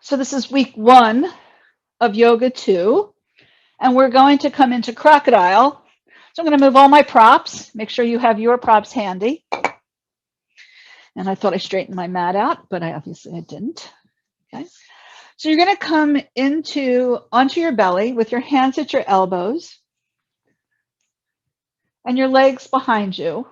So this is week 1 of Yoga 2, and we're going to come into Crocodile. So I'm going to move all my props. Make sure you have your props handy. And I thought I straightened my mat out, but obviously I didn't. Okay. So you're going to come onto your belly with your hands at your elbows and your legs behind you.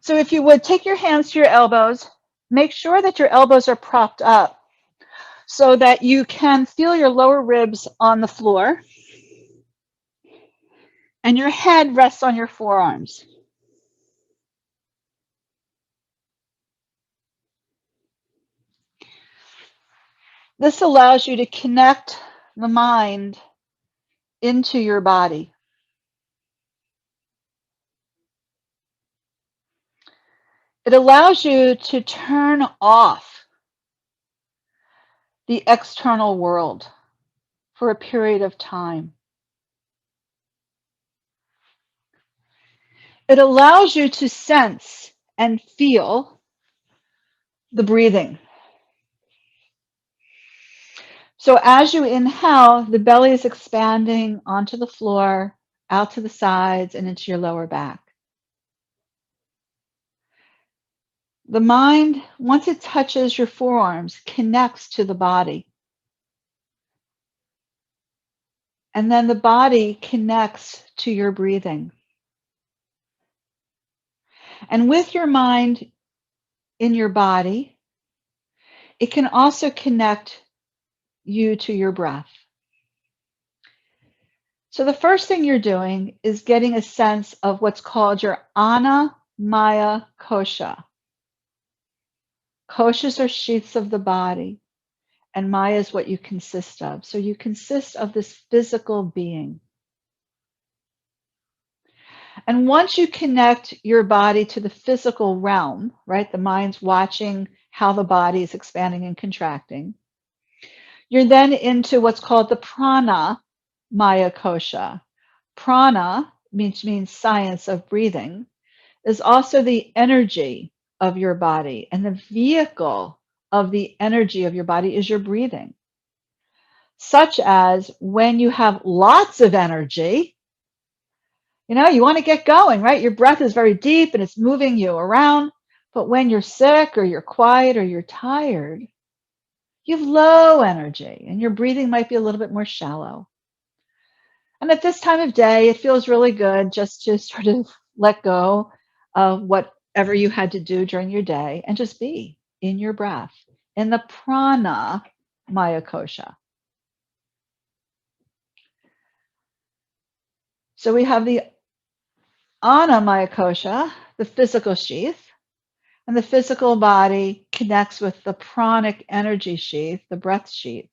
So if you would, take your hands to your elbows, make sure that your elbows are propped up so that you can feel your lower ribs on the floor and your head rests on your forearms. This allows you to connect the mind into your body. It allows you to turn off the external world for a period of time. It allows you to sense and feel the breathing. So as you inhale, the belly is expanding onto the floor, out to the sides, and into your lower back. The mind, once it touches your forearms, connects to the body. And then the body connects to your breathing. And with your mind in your body, it can also connect you to your breath. So the first thing you're doing is getting a sense of what's called your Ana Maya Kosha. Koshas are sheaths of the body, and Maya is what you consist of. So you consist of this physical being. And once you connect your body to the physical realm, right, the mind's watching how the body is expanding and contracting, you're then into what's called the prana maya kosha. Prana means science of breathing, is also the energy of your body. And the vehicle of the energy of your body is your breathing. Such as when you have lots of energy, you want to get going, right? Your breath is very deep and it's moving you around. But when you're sick or you're quiet or you're tired, you have low energy and your breathing might be a little bit more shallow. And at this time of day, it feels really good just to sort of let go of whatever you had to do during your day and just be in your breath, in the prana maya kosha. So we have the Ana Maya Kosha, the physical sheath, and the physical body connects with the pranic energy sheath, the breath sheath.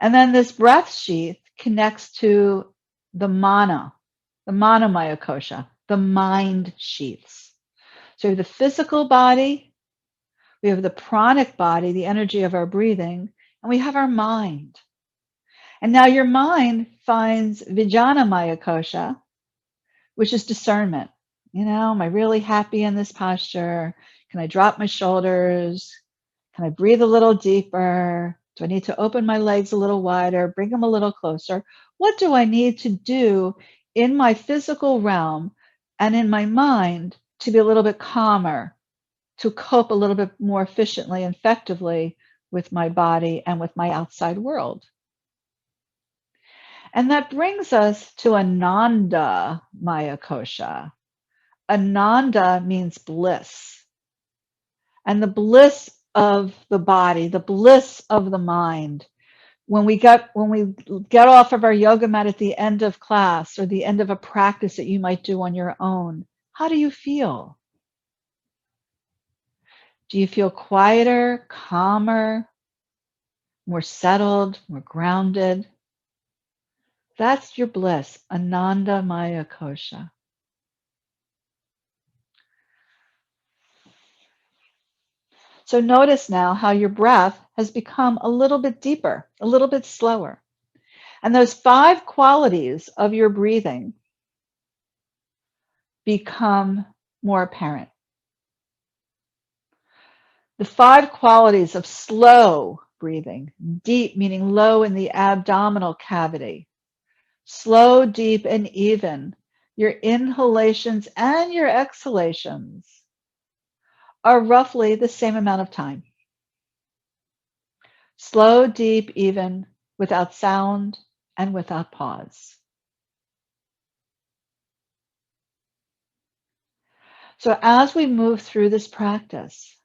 And then this breath sheath connects to the Mana Maya Kosha, the mind sheaths. So we have the physical body, we have the pranic body, the energy of our breathing, and we have our mind. And now your mind finds Vijnana Maya Kosha, which is discernment. Am I really happy in this posture? Can I drop my shoulders? Can I breathe a little deeper? Do I need to open my legs a little wider, bring them a little closer? What do I need to do in my physical realm and in my mind to be a little bit calmer, to cope a little bit more efficiently and effectively with my body and with my outside world? And that brings us to Ananda Maya Kosha. Ananda means bliss. And the bliss of the body, the bliss of the mind. When we get off of our yoga mat at the end of class or the end of a practice that you might do on your own, how do you feel? Do you feel quieter, calmer, more settled, more grounded? That's your bliss, Ananda Maya Kosha. So notice now how your breath has become a little bit deeper, a little bit slower. And those 5 qualities of your breathing become more apparent. The 5 qualities of slow breathing, deep meaning low in the abdominal cavity, slow, deep, and even. Your inhalations and your exhalations are roughly the same amount of time. Slow, deep, even, without sound and without pause. So as we move through this practice,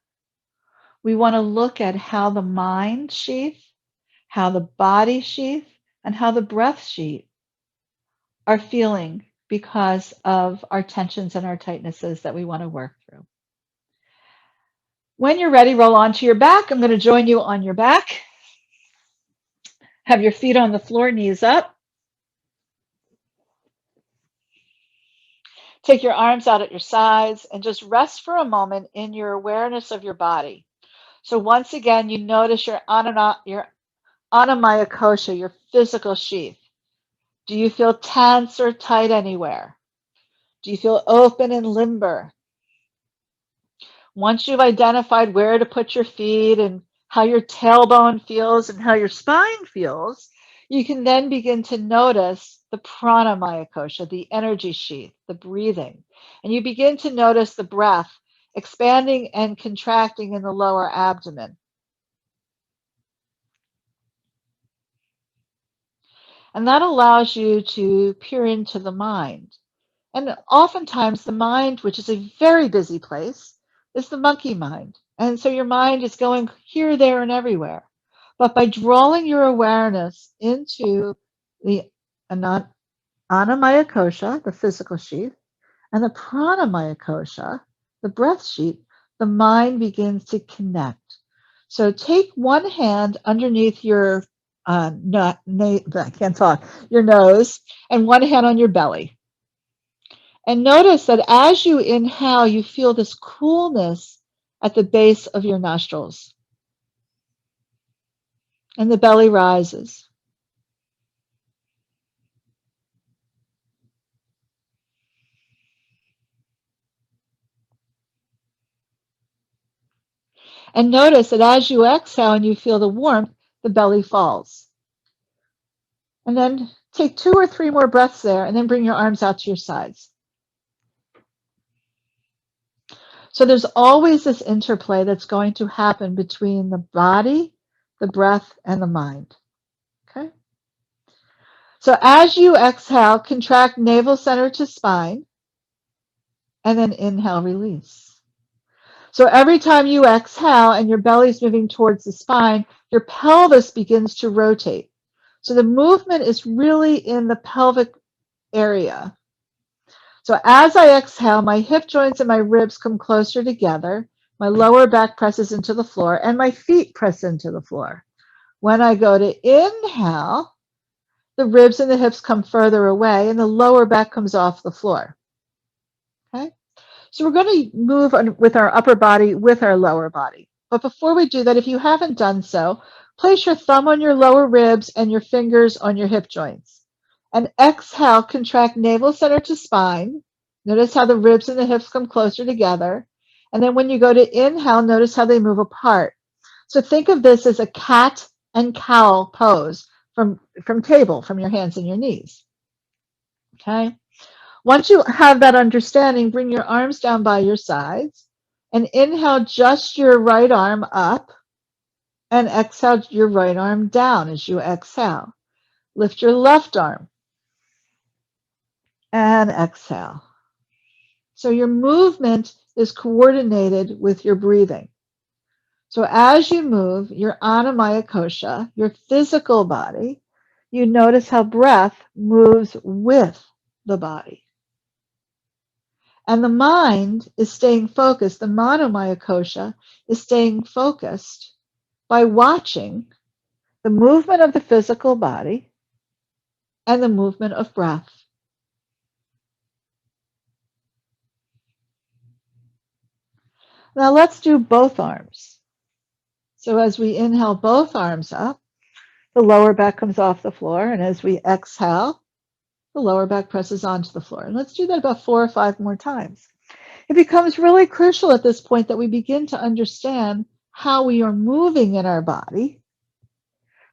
we want to look at how the mind sheath, how the body sheath, and how the breath sheath are feeling because of our tensions and our tightnesses that we want to work through. When you're ready, roll onto your back. I'm going to join you on your back. Have your feet on the floor, knees up. Take your arms out at your sides and just rest for a moment in your awareness of your body. So once again, you notice your anamaya kosha, your physical sheath. Do you feel tense or tight anywhere? Do you feel open and limber? Once you've identified where to put your feet and how your tailbone feels and how your spine feels, you can then begin to notice the pranamaya kosha, the energy sheath, the breathing. And you begin to notice the breath expanding and contracting in the lower abdomen. And that allows you to peer into the mind. And oftentimes the mind, which is a very busy place, is the monkey mind. And so your mind is going here, there, and everywhere. But by drawing your awareness into the anamaya kosha, the physical sheath, and the pranamaya kosha, the breath sheath, the mind begins to connect. So take one hand underneath your I can't talk, your nose, and one hand on your belly. And notice that as you inhale, you feel this coolness at the base of your nostrils. And the belly rises. And notice that as you exhale and you feel the warmth, the belly falls. And then take 2 or 3 more breaths there, and then bring your arms out to your sides. So there's always this interplay that's going to happen between the body, the breath, and the mind. Okay? So as you exhale, contract navel center to spine, and then inhale, release. So every time you exhale and your belly's moving towards the spine, your pelvis begins to rotate. So the movement is really in the pelvic area. So as I exhale, my hip joints and my ribs come closer together. My lower back presses into the floor and my feet press into the floor. When I go to inhale, the ribs and the hips come further away and the lower back comes off the floor. Okay? So we're going to move on with our upper body with our lower body. But before we do that, if you haven't done so, place your thumb on your lower ribs and your fingers on your hip joints. And exhale, contract navel center to spine. Notice how the ribs and the hips come closer together. And then when you go to inhale, notice how they move apart. So think of this as a cat and cow pose from table, from your hands and your knees. Okay? Once you have that understanding, bring your arms down by your sides and inhale just your right arm up and exhale your right arm down as you exhale. Lift your left arm and exhale. So your movement is coordinated with your breathing. So as you move your anamaya kosha, your physical body, you notice how breath moves with the body. And the mind is staying focused. The manomaya kosha is staying focused by watching the movement of the physical body and the movement of breath. Now let's do both arms. So as we inhale both arms up, the lower back comes off the floor. And as we exhale, The lower back presses onto the floor. And let's do that about 4 or 5 more times. It becomes really crucial at this point that we begin to understand how we are moving in our body,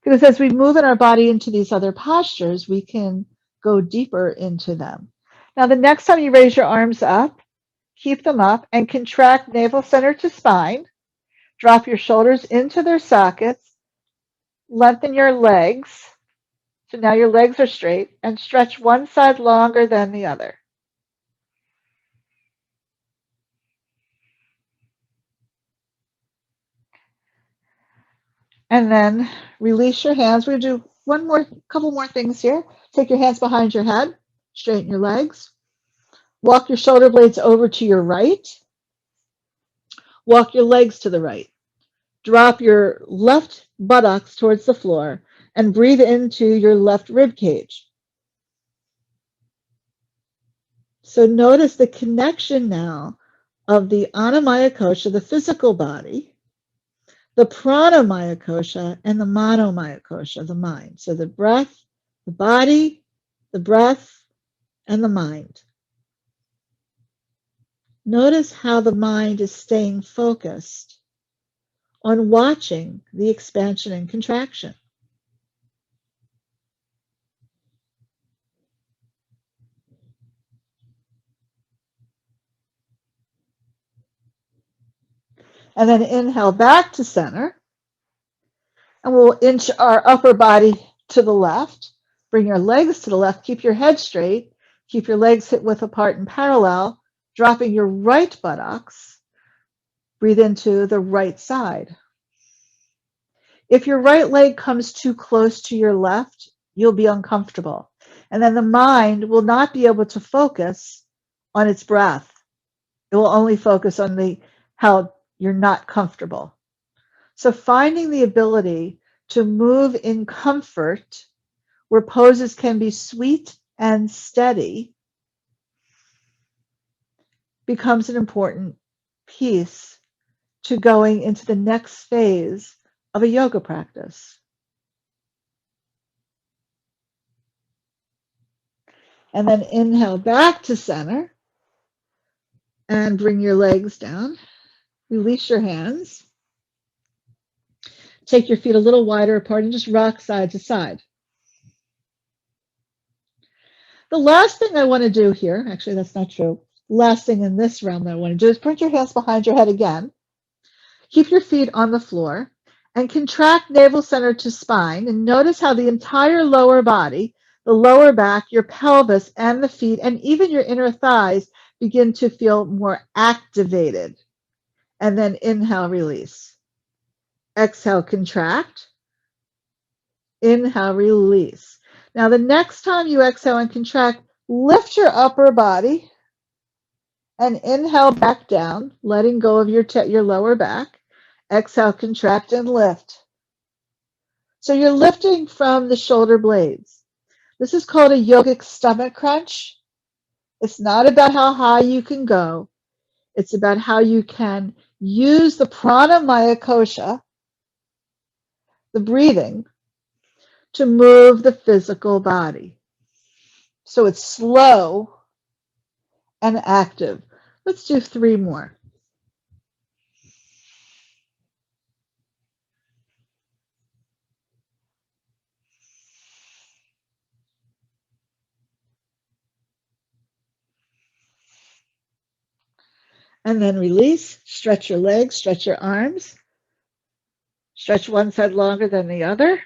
because as we move in our body into these other postures, we can go deeper into them. Now, the next time you raise your arms up, keep them up and contract navel center to spine. Drop your shoulders into their sockets. Lengthen your legs. So now your legs are straight, and stretch one side longer than the other. And then release your hands. We're going to do couple more things here. Take your hands behind your head, straighten your legs. Walk your shoulder blades over to your right. Walk your legs to the right. Drop your left buttocks towards the floor and breathe into your left rib cage. So notice the connection now of the Anamaya Kosha, the physical body, the Pranamaya Kosha, and the Manomaya Kosha, the mind. So the breath, the body, the breath, and the mind. Notice how the mind is staying focused on watching the expansion and contraction. And then inhale back to center. And we'll inch our upper body to the left. Bring your legs to the left. Keep your head straight. Keep your legs hip width apart and parallel. Dropping your right buttocks. Breathe into the right side. If your right leg comes too close to your left, you'll be uncomfortable. And then the mind will not be able to focus on its breath. It will only focus on how you're not comfortable. So finding the ability to move in comfort where poses can be sweet and steady becomes an important piece to going into the next phase of a yoga practice. And then inhale back to center and bring your legs down. Release your hands. Take your feet a little wider apart and just rock side to side. The last thing I want to do here, actually that's not true. Last thing in this round that I want to do is put your hands behind your head again. Keep your feet on the floor and contract navel center to spine, and notice how the entire lower body, the lower back, your pelvis, and the feet, and even your inner thighs begin to feel more activated. And then inhale, release. Exhale, contract. Inhale, release. Now the next time you exhale and contract, lift your upper body and inhale back down, letting go of your lower back. Exhale, contract and lift. So you're lifting from the shoulder blades. This is called a yogic stomach crunch. It's not about how high you can go. It's about how you can use the pranamaya kosha, the breathing, to move the physical body. So it's slow and active. Let's do 3 more. And then release, stretch your legs, stretch your arms, stretch one side longer than the other,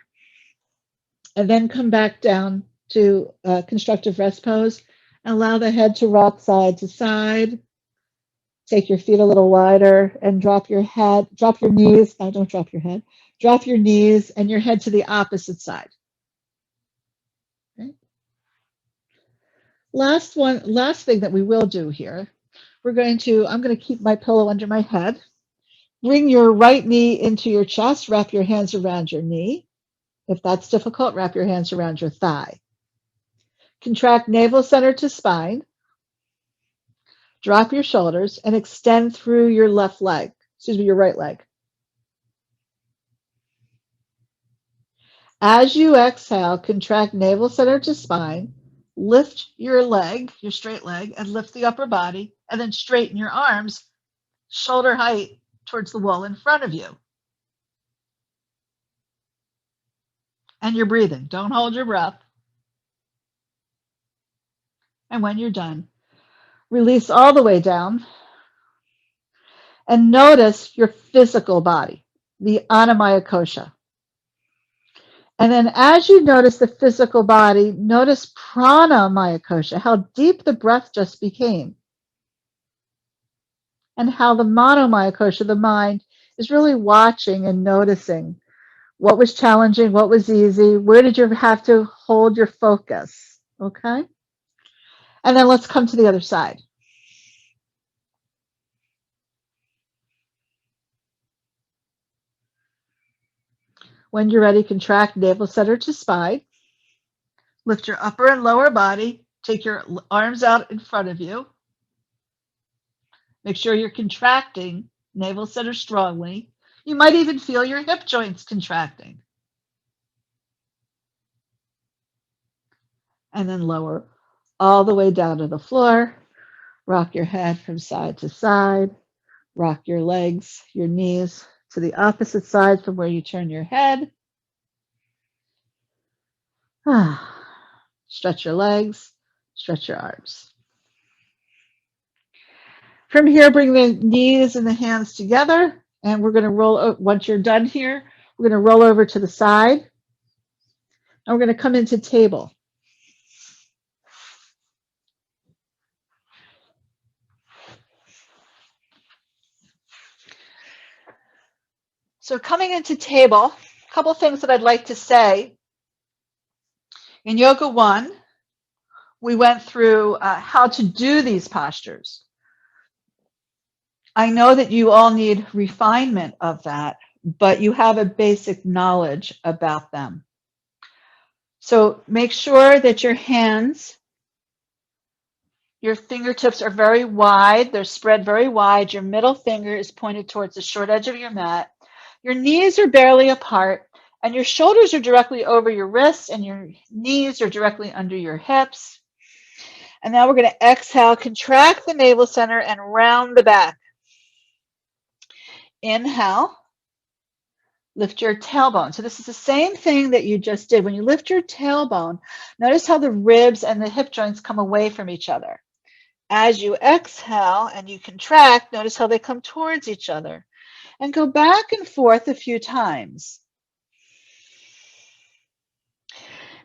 and then come back down to constructive rest pose and allow the head to rock side to side. Take your feet a little wider and drop your knees. No, don't drop your head. Drop your knees and your head to the opposite side. Okay. Last thing that we will do here, I'm going to keep my pillow under my head. Bring your right knee into your chest, wrap your hands around your knee. If that's difficult, wrap your hands around your thigh. Contract navel center to spine. Drop your shoulders and extend through your your right leg. As you exhale, contract navel center to spine, lift your leg, your straight leg, and lift the upper body, and then straighten your arms shoulder height towards the wall in front of you. And you're breathing. Don't hold your breath. And when you're done, release all the way down and notice your physical body, the Anamaya Kosha. And then as you notice the physical body, notice Pranamaya Kosha, how deep the breath just became. And how the Manomaya Kosha, the mind, is really watching and noticing what was challenging, what was easy, where did you have to hold your focus, okay? And then let's come to the other side. When you're ready, contract navel center to spine. Lift your upper and lower body. Take your arms out in front of you. Make sure you're contracting navel center strongly. You might even feel your hip joints contracting. And then lower all the way down to the floor. Rock your head from side to side. Rock your legs, your knees to the opposite side from where you turn your head. Stretch your legs, stretch your arms. From here, bring the knees and the hands together, and we're going to roll. Once you're done here, we're going to roll over to the side, and we're going to come into table. So coming into table, a couple things that I'd like to say. In Yoga 1, we went through how to do these postures. I know that you all need refinement of that, but you have a basic knowledge about them. So make sure that your hands, your fingertips are very wide. They're spread very wide. Your middle finger is pointed towards the short edge of your mat. Your knees are barely apart, and your shoulders are directly over your wrists, and your knees are directly under your hips. And now we're going to exhale, contract the navel center, and round the back. Inhale. Lift your tailbone. So this is the same thing that you just did. When you lift your tailbone, notice how the ribs and the hip joints come away from each other. As you exhale and you contract, notice how they come towards each other. And go back and forth a few times.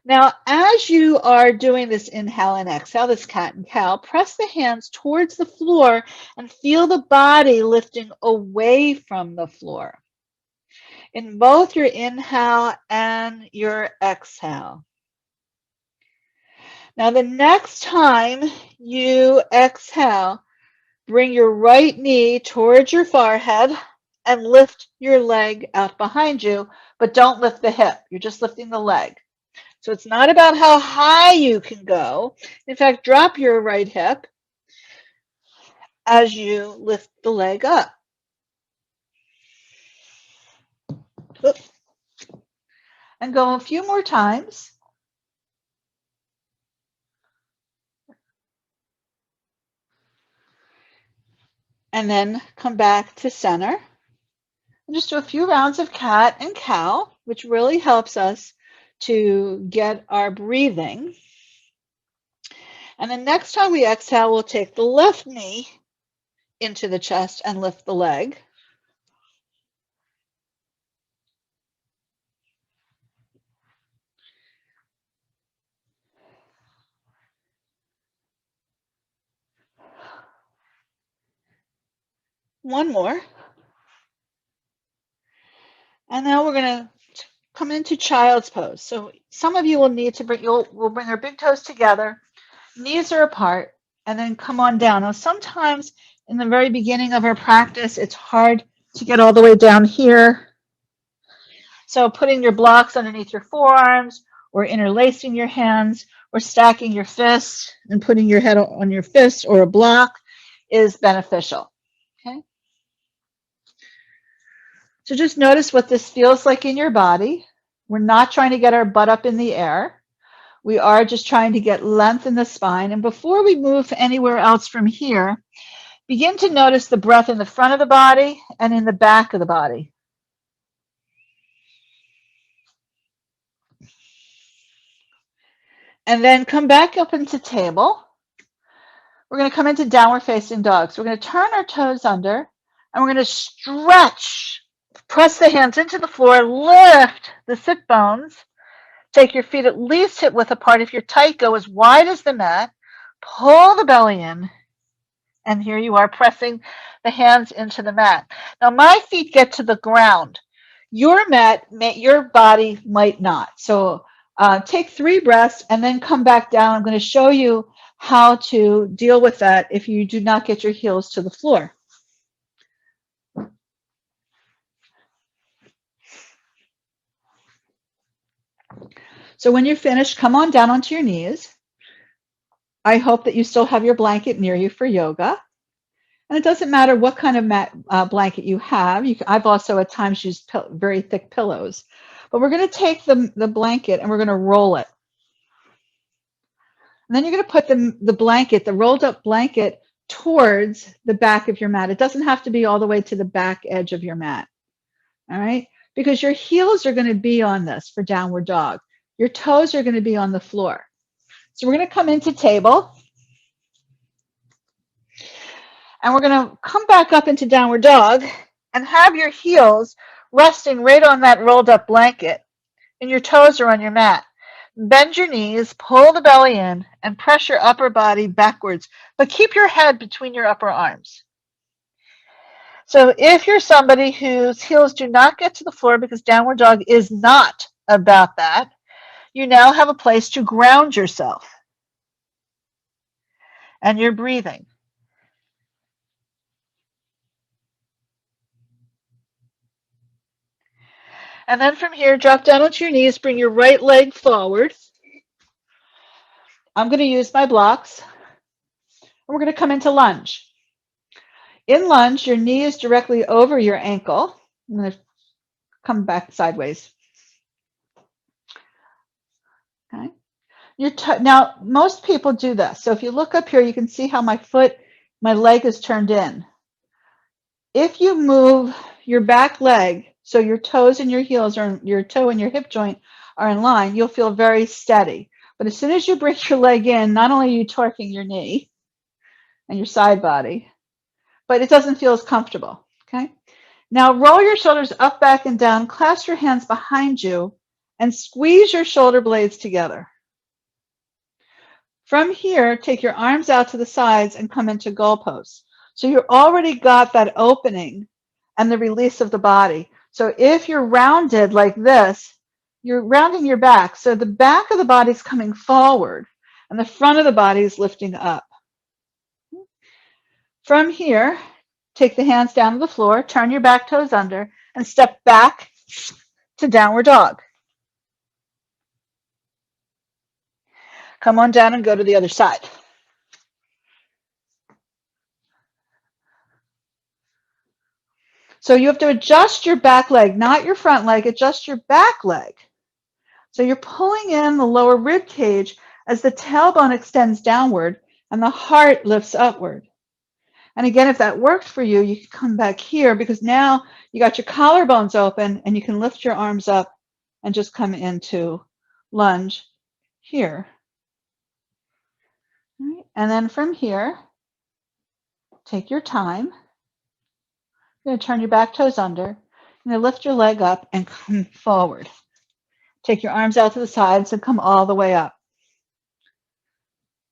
Now, as you are doing this inhale and exhale, this cat and cow, press the hands towards the floor and feel the body lifting away from the floor in both your inhale and your exhale. Now, the next time you exhale, bring your right knee towards your forehead and lift your leg out behind you, but don't lift the hip. You're just lifting the leg. So it's not about how high you can go. In fact, drop your right hip as you lift the leg up. And go a few more times. And then come back to center. And just do a few rounds of cat and cow, which really helps us to get our breathing. And then next time we exhale, we'll take the left knee into the chest and lift the leg. One more. And now we're going to come into child's pose. So some of you will need to we'll bring our big toes together, knees are apart, and then come on down. Now, sometimes in the very beginning of our practice, it's hard to get all the way down here. So putting your blocks underneath your forearms, or interlacing your hands, or stacking your fists and putting your head on your fist or a block is beneficial. Okay. So just notice what this feels like in your body. We're not trying to get our butt up in the air. We are just trying to get length in the spine. And before we move anywhere else from here, begin to notice the breath in the front of the body and in the back of the body. And then come back up into table. We're going to come into downward facing dog. So we're going to turn our toes under and we're going to stretch. Press the hands into the floor, lift the sit bones. Take your feet at least hip width apart. If you're tight, go as wide as the mat. Pull the belly in. And here you are pressing the hands into the mat. Now my feet get to the ground. Your mat, your body might not. So take 3 breaths and then come back down. I'm going to show you how to deal with that if you do not get your heels to the floor. So when you're finished, come on down onto your knees. I hope that you still have your blanket near you for yoga. And it doesn't matter what kind of mat, blanket you have. I've also at times used very thick pillows. But we're going to take the blanket and we're going to roll it. And then you're going to put the blanket, the rolled up blanket, towards the back of your mat. It doesn't have to be all the way to the back edge of your mat. All right? Because your heels are going to be on this for downward dog. Your toes are going to be on the floor. So we're going to come into table. And we're going to come back up into downward dog and have your heels resting right on that rolled up blanket. And your toes are on your mat. Bend your knees, pull the belly in, and press your upper body backwards. But keep your head between your upper arms. So if you're somebody whose heels do not get to the floor because downward dog is not about that, you now have a place to ground yourself. And you're breathing. And then from here, drop down onto your knees, bring your right leg forward. I'm going to use my blocks. And we're going to come into lunge. In lunge, your knee is directly over your ankle. I'm going to come back sideways. Okay. Now, most people do this. So if you look up here, you can see how my leg is turned in. If you move your back leg, so your toes and your heels, or your toe and your hip joint are in line, you'll feel very steady. But as soon as you bring your leg in, not only are you torquing your knee and your side body, but it doesn't feel as comfortable, okay? Now roll your shoulders up, back, and down, clasp your hands behind you, and squeeze your shoulder blades together. From here, take your arms out to the sides and come into goal pose. So you already got that opening and the release of the body. So if you're rounded like this, you're rounding your back. So the back of the body is coming forward and the front of the body is lifting up. From here, take the hands down to the floor, turn your back toes under, and step back to downward dog. Come on down and go to the other side. So you have to adjust your back leg, not your front leg, adjust your back leg. So you're pulling in the lower rib cage as the tailbone extends downward and the heart lifts upward. And again, if that worked for you, you can come back here because now you got your collarbones open and you can lift your arms up and just come into lunge here. All right. And then from here, take your time. You're going to turn your back toes under. You're going to lift your leg up and come forward. Take your arms out to the sides and come all the way up.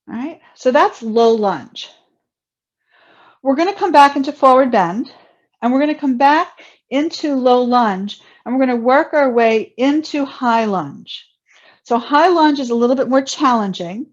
All right, so that's low lunge. We're going to come back into forward bend, and we're going to come back into low lunge, and we're going to work our way into high lunge. So high lunge is a little bit more challenging.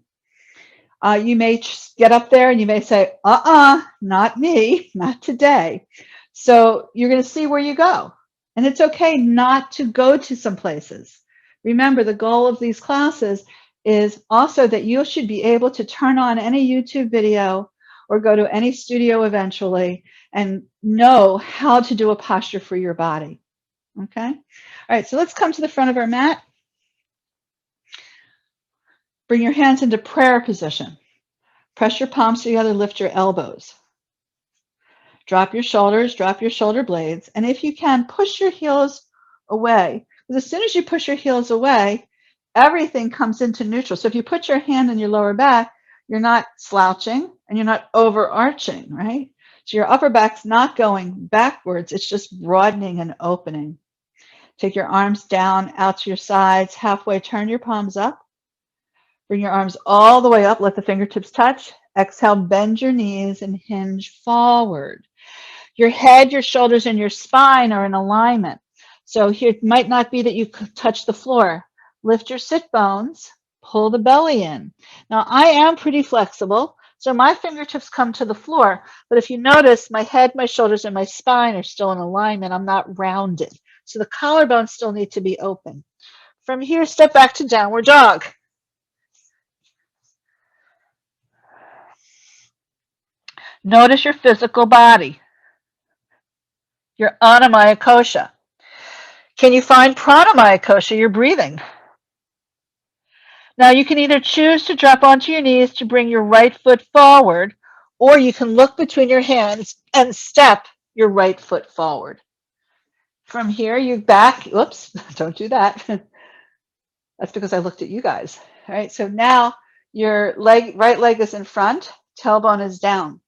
You may get up there and you may say, not me, not today. So you're going to see where you go. And it's okay not to go to some places. Remember, the goal of these classes is also that you should be able to turn on any YouTube video or go to any studio eventually and know how to do a posture for your body. Okay? All right, so let's come to the front of our mat. Bring your hands into prayer position. Press your palms together, lift your elbows. Drop your shoulders, drop your shoulder blades, and if you can, push your heels away. Because as soon as you push your heels away, everything comes into neutral. So if you put your hand on your lower back, you're not slouching and you're not overarching, right? So your upper back's not going backwards, it's just broadening and opening. Take your arms down out to your sides, halfway turn your palms up. Bring your arms all the way up, let the fingertips touch. Exhale, bend your knees and hinge forward. Your head, your shoulders, and your spine are in alignment. So here it might not be that you touch the floor. Lift your sit bones, pull the belly in. Now I am pretty flexible, so my fingertips come to the floor. But if you notice, my head, my shoulders, and my spine are still in alignment. I'm not rounded. So the collarbones still need to be open. From here, step back to downward dog. Notice your physical body, your anamaya kosha. Can you find pranamaya kosha, your breathing? Now you can either choose to drop onto your knees to bring your right foot forward, or you can look between your hands and step your right foot forward. From here, you back, whoops, don't do that. That's because I looked at you guys. All right, so now your right leg is in front, tailbone is down.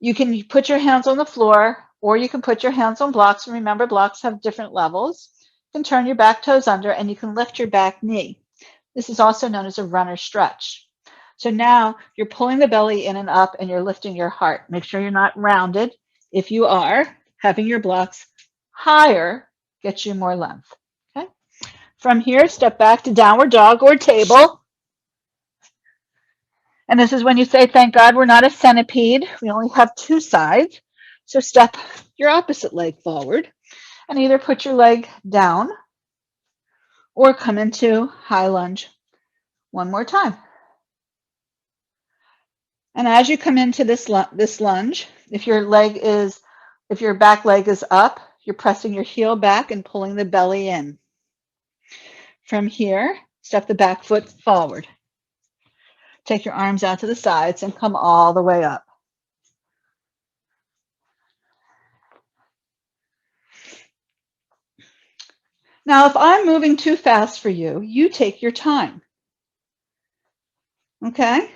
You can put your hands on the floor, or you can put your hands on blocks. And remember, blocks have different levels. You can turn your back toes under, and you can lift your back knee. This is also known as a runner stretch. So now you're pulling the belly in and up, and you're lifting your heart. Make sure you're not rounded. If you are, having your blocks higher gets you more length. Okay. From here, step back to downward dog or table. And this is when you say, thank God we're not a centipede. We only have two sides. So step your opposite leg forward and either put your leg down or come into high lunge one more time. And as you come into this lunge, if your back leg is up, you're pressing your heel back and pulling the belly in. From here, step the back foot forward. Take your arms out to the sides and come all the way up. Now, if I'm moving too fast for you, you take your time. Okay?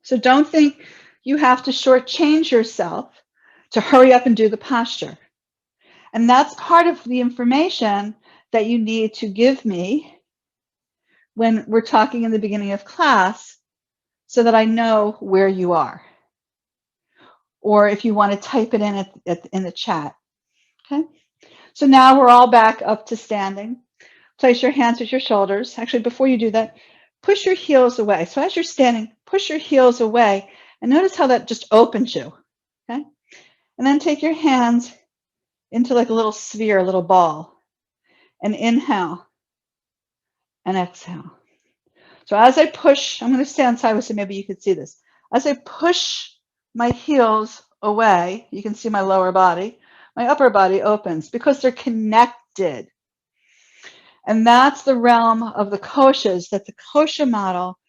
So don't think you have to shortchange yourself to hurry up and do the posture. And that's part of the information that you need to give me when we're talking in the beginning of class so that I know where you are. Or if you want to type it in the chat. Okay? So now we're all back up to standing. Place your hands at your shoulders. Actually, before you do that, push your heels away. So as you're standing, push your heels away and notice how that just opens you. Okay? And then take your hands into like a little sphere, a little ball. And inhale and exhale. So as I push, I'm going to stand sideways so maybe you can see this. As I push my heels away, you can see my lower body, my upper body opens because they're connected. And that's the realm of the koshas, that the kosha model,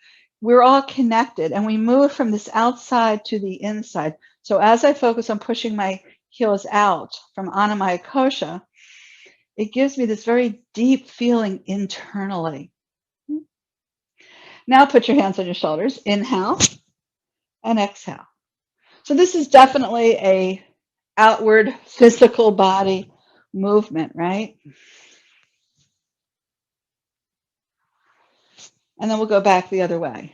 we're all connected and we move from this outside to the inside. So as I focus on pushing my heels out from anamaya kosha, it gives me this very deep feeling internally. Now put your hands on your shoulders, inhale and exhale. So this is definitely a outward physical body movement, right? And then we'll go back the other way.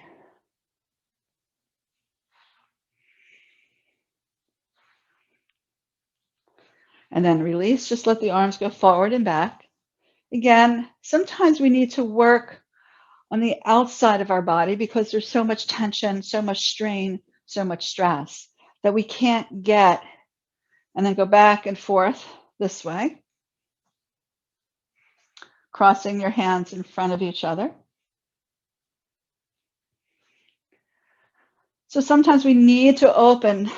And then release, just let the arms go forward and back. Again, sometimes we need to work on the outside of our body because there's so much tension, so much strain, so much stress that we can't get. And then go back and forth this way, crossing your hands in front of each other. So sometimes we need to open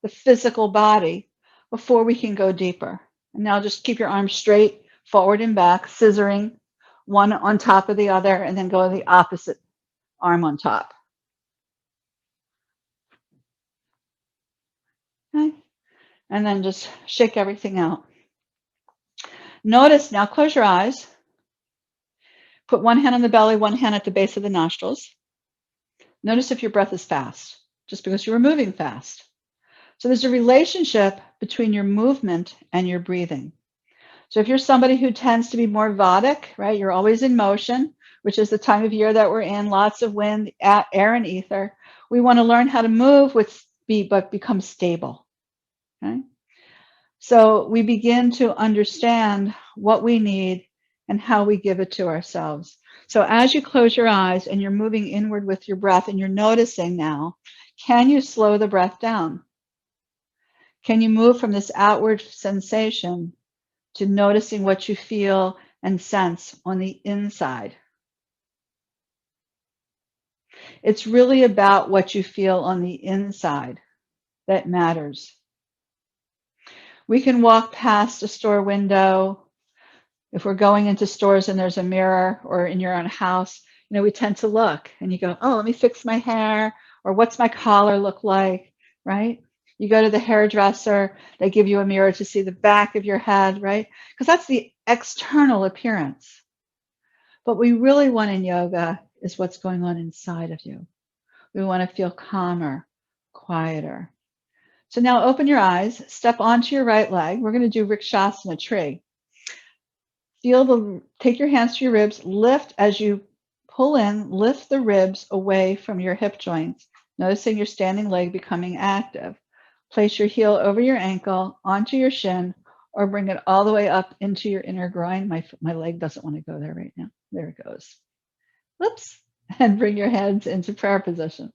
the physical body before we can go deeper. And now just keep your arms straight, forward and back, scissoring one on top of the other, and then go the opposite arm on top. Okay? And then just shake everything out. Notice now, close your eyes. Put one hand on the belly, one hand at the base of the nostrils. Notice if your breath is fast, just because you were moving fast. So there's a relationship between your movement and your breathing. So if you're somebody who tends to be more vadic, right, you're always in motion, which is the time of year that we're in, lots of wind, air, and ether. We want to learn how to move with speed, but become stable. Okay? So we begin to understand what we need and how we give it to ourselves. So as you close your eyes and you're moving inward with your breath and you're noticing now, can you slow the breath down? Can you move from this outward sensation to noticing what you feel and sense on the inside? It's really about what you feel on the inside that matters. We can walk past a store window. If we're going into stores and there's a mirror, or in your own house, we tend to look and you go, oh, let me fix my hair, or what's my collar look like, right? You go to the hairdresser, they give you a mirror to see the back of your head, right? Because that's the external appearance. What we really want in yoga is what's going on inside of you. We want to feel calmer, quieter. So now open your eyes, step onto your right leg. We're going to do Rikshasana tree. Take your hands to your ribs, lift as you pull in, lift the ribs away from your hip joints, noticing your standing leg becoming active. Place your heel over your ankle, onto your shin, or bring it all the way up into your inner groin. My leg doesn't want to go there right now. There it goes. Whoops. And bring your hands into prayer position.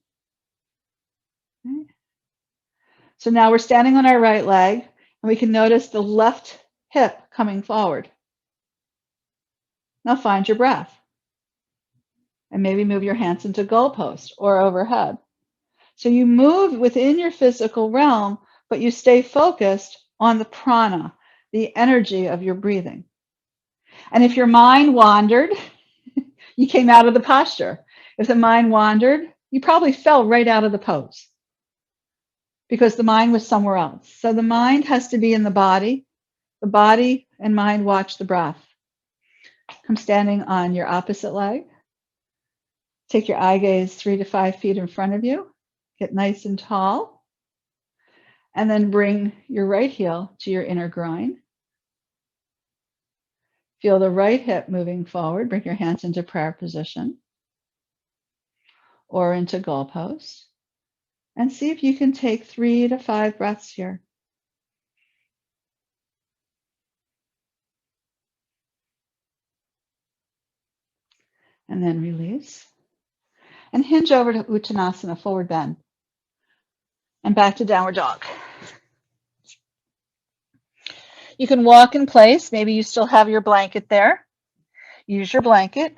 Okay. So now we're standing on our right leg, and we can notice the left hip coming forward. Now find your breath. And maybe move your hands into goalpost or overhead. So you move within your physical realm, but you stay focused on the prana, the energy of your breathing. And if your mind wandered, you came out of the posture. If the mind wandered, you probably fell right out of the pose because the mind was somewhere else. So the mind has to be in the body and mind watch the breath. Come standing on your opposite leg. Take your eye gaze 3 to 5 feet in front of you. Get nice and tall. And then bring your right heel to your inner groin. Feel the right hip moving forward. Bring your hands into prayer position or into goalpost. And see if you can take 3 to 5 breaths here. And then release. And hinge over to Uttanasana, forward bend. And back to downward dog. You can walk in place. Maybe you still have your blanket there. Use your blanket.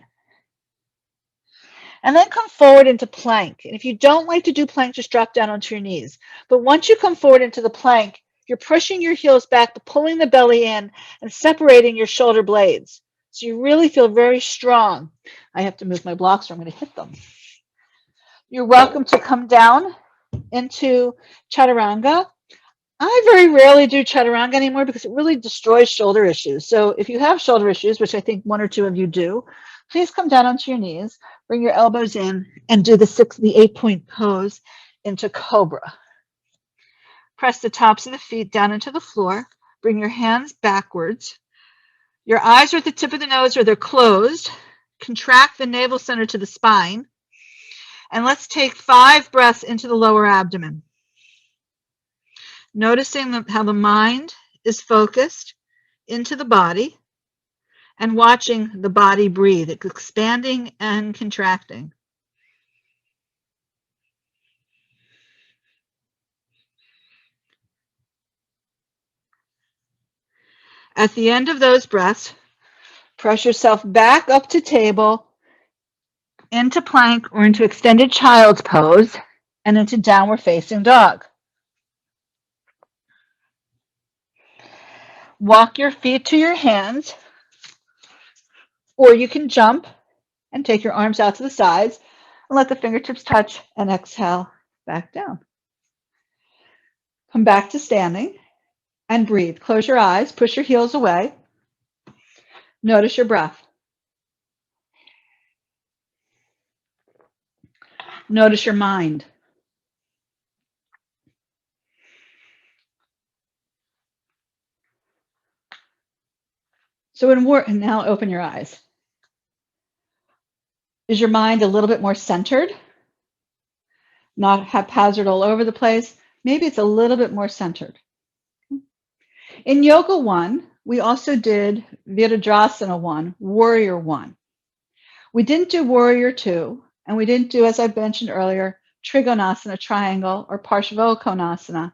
And then come forward into plank. And if you don't like to do plank, just drop down onto your knees. But once you come forward into the plank, you're pushing your heels back, but pulling the belly in and separating your shoulder blades. So you really feel very strong. I have to move my blocks or I'm going to hit them. You're welcome to come down into Chaturanga. I very rarely do Chaturanga anymore because it really destroys shoulder issues. So if you have shoulder issues, which I think 1 or 2 of you do, please come down onto your knees, bring your elbows in, and do the 8-point pose into Cobra. Press the tops of the feet down into the floor. Bring your hands backwards. Your eyes are at the tip of the nose or they're closed. Contract the navel center to the spine. And let's take 5 breaths into the lower abdomen. Noticing how the mind is focused into the body and watching the body breathe, expanding and contracting. At the end of those breaths, press yourself back up to table, into plank or into extended child's pose, and into downward facing dog. Walk your feet to your hands, or you can jump and take your arms out to the sides. And let the fingertips touch and exhale back down. Come back to standing and breathe. Close your eyes, push your heels away. Notice your breath. Notice your mind. So and now open your eyes. Is your mind a little bit more centered? Not haphazard all over the place? Maybe it's a little bit more centered. In Yoga 1, we also did Virabhadrasana 1, Warrior 1. We didn't do Warrior 2, and we didn't do, as I mentioned earlier, Trikonasana, triangle, or Parsvottanasana,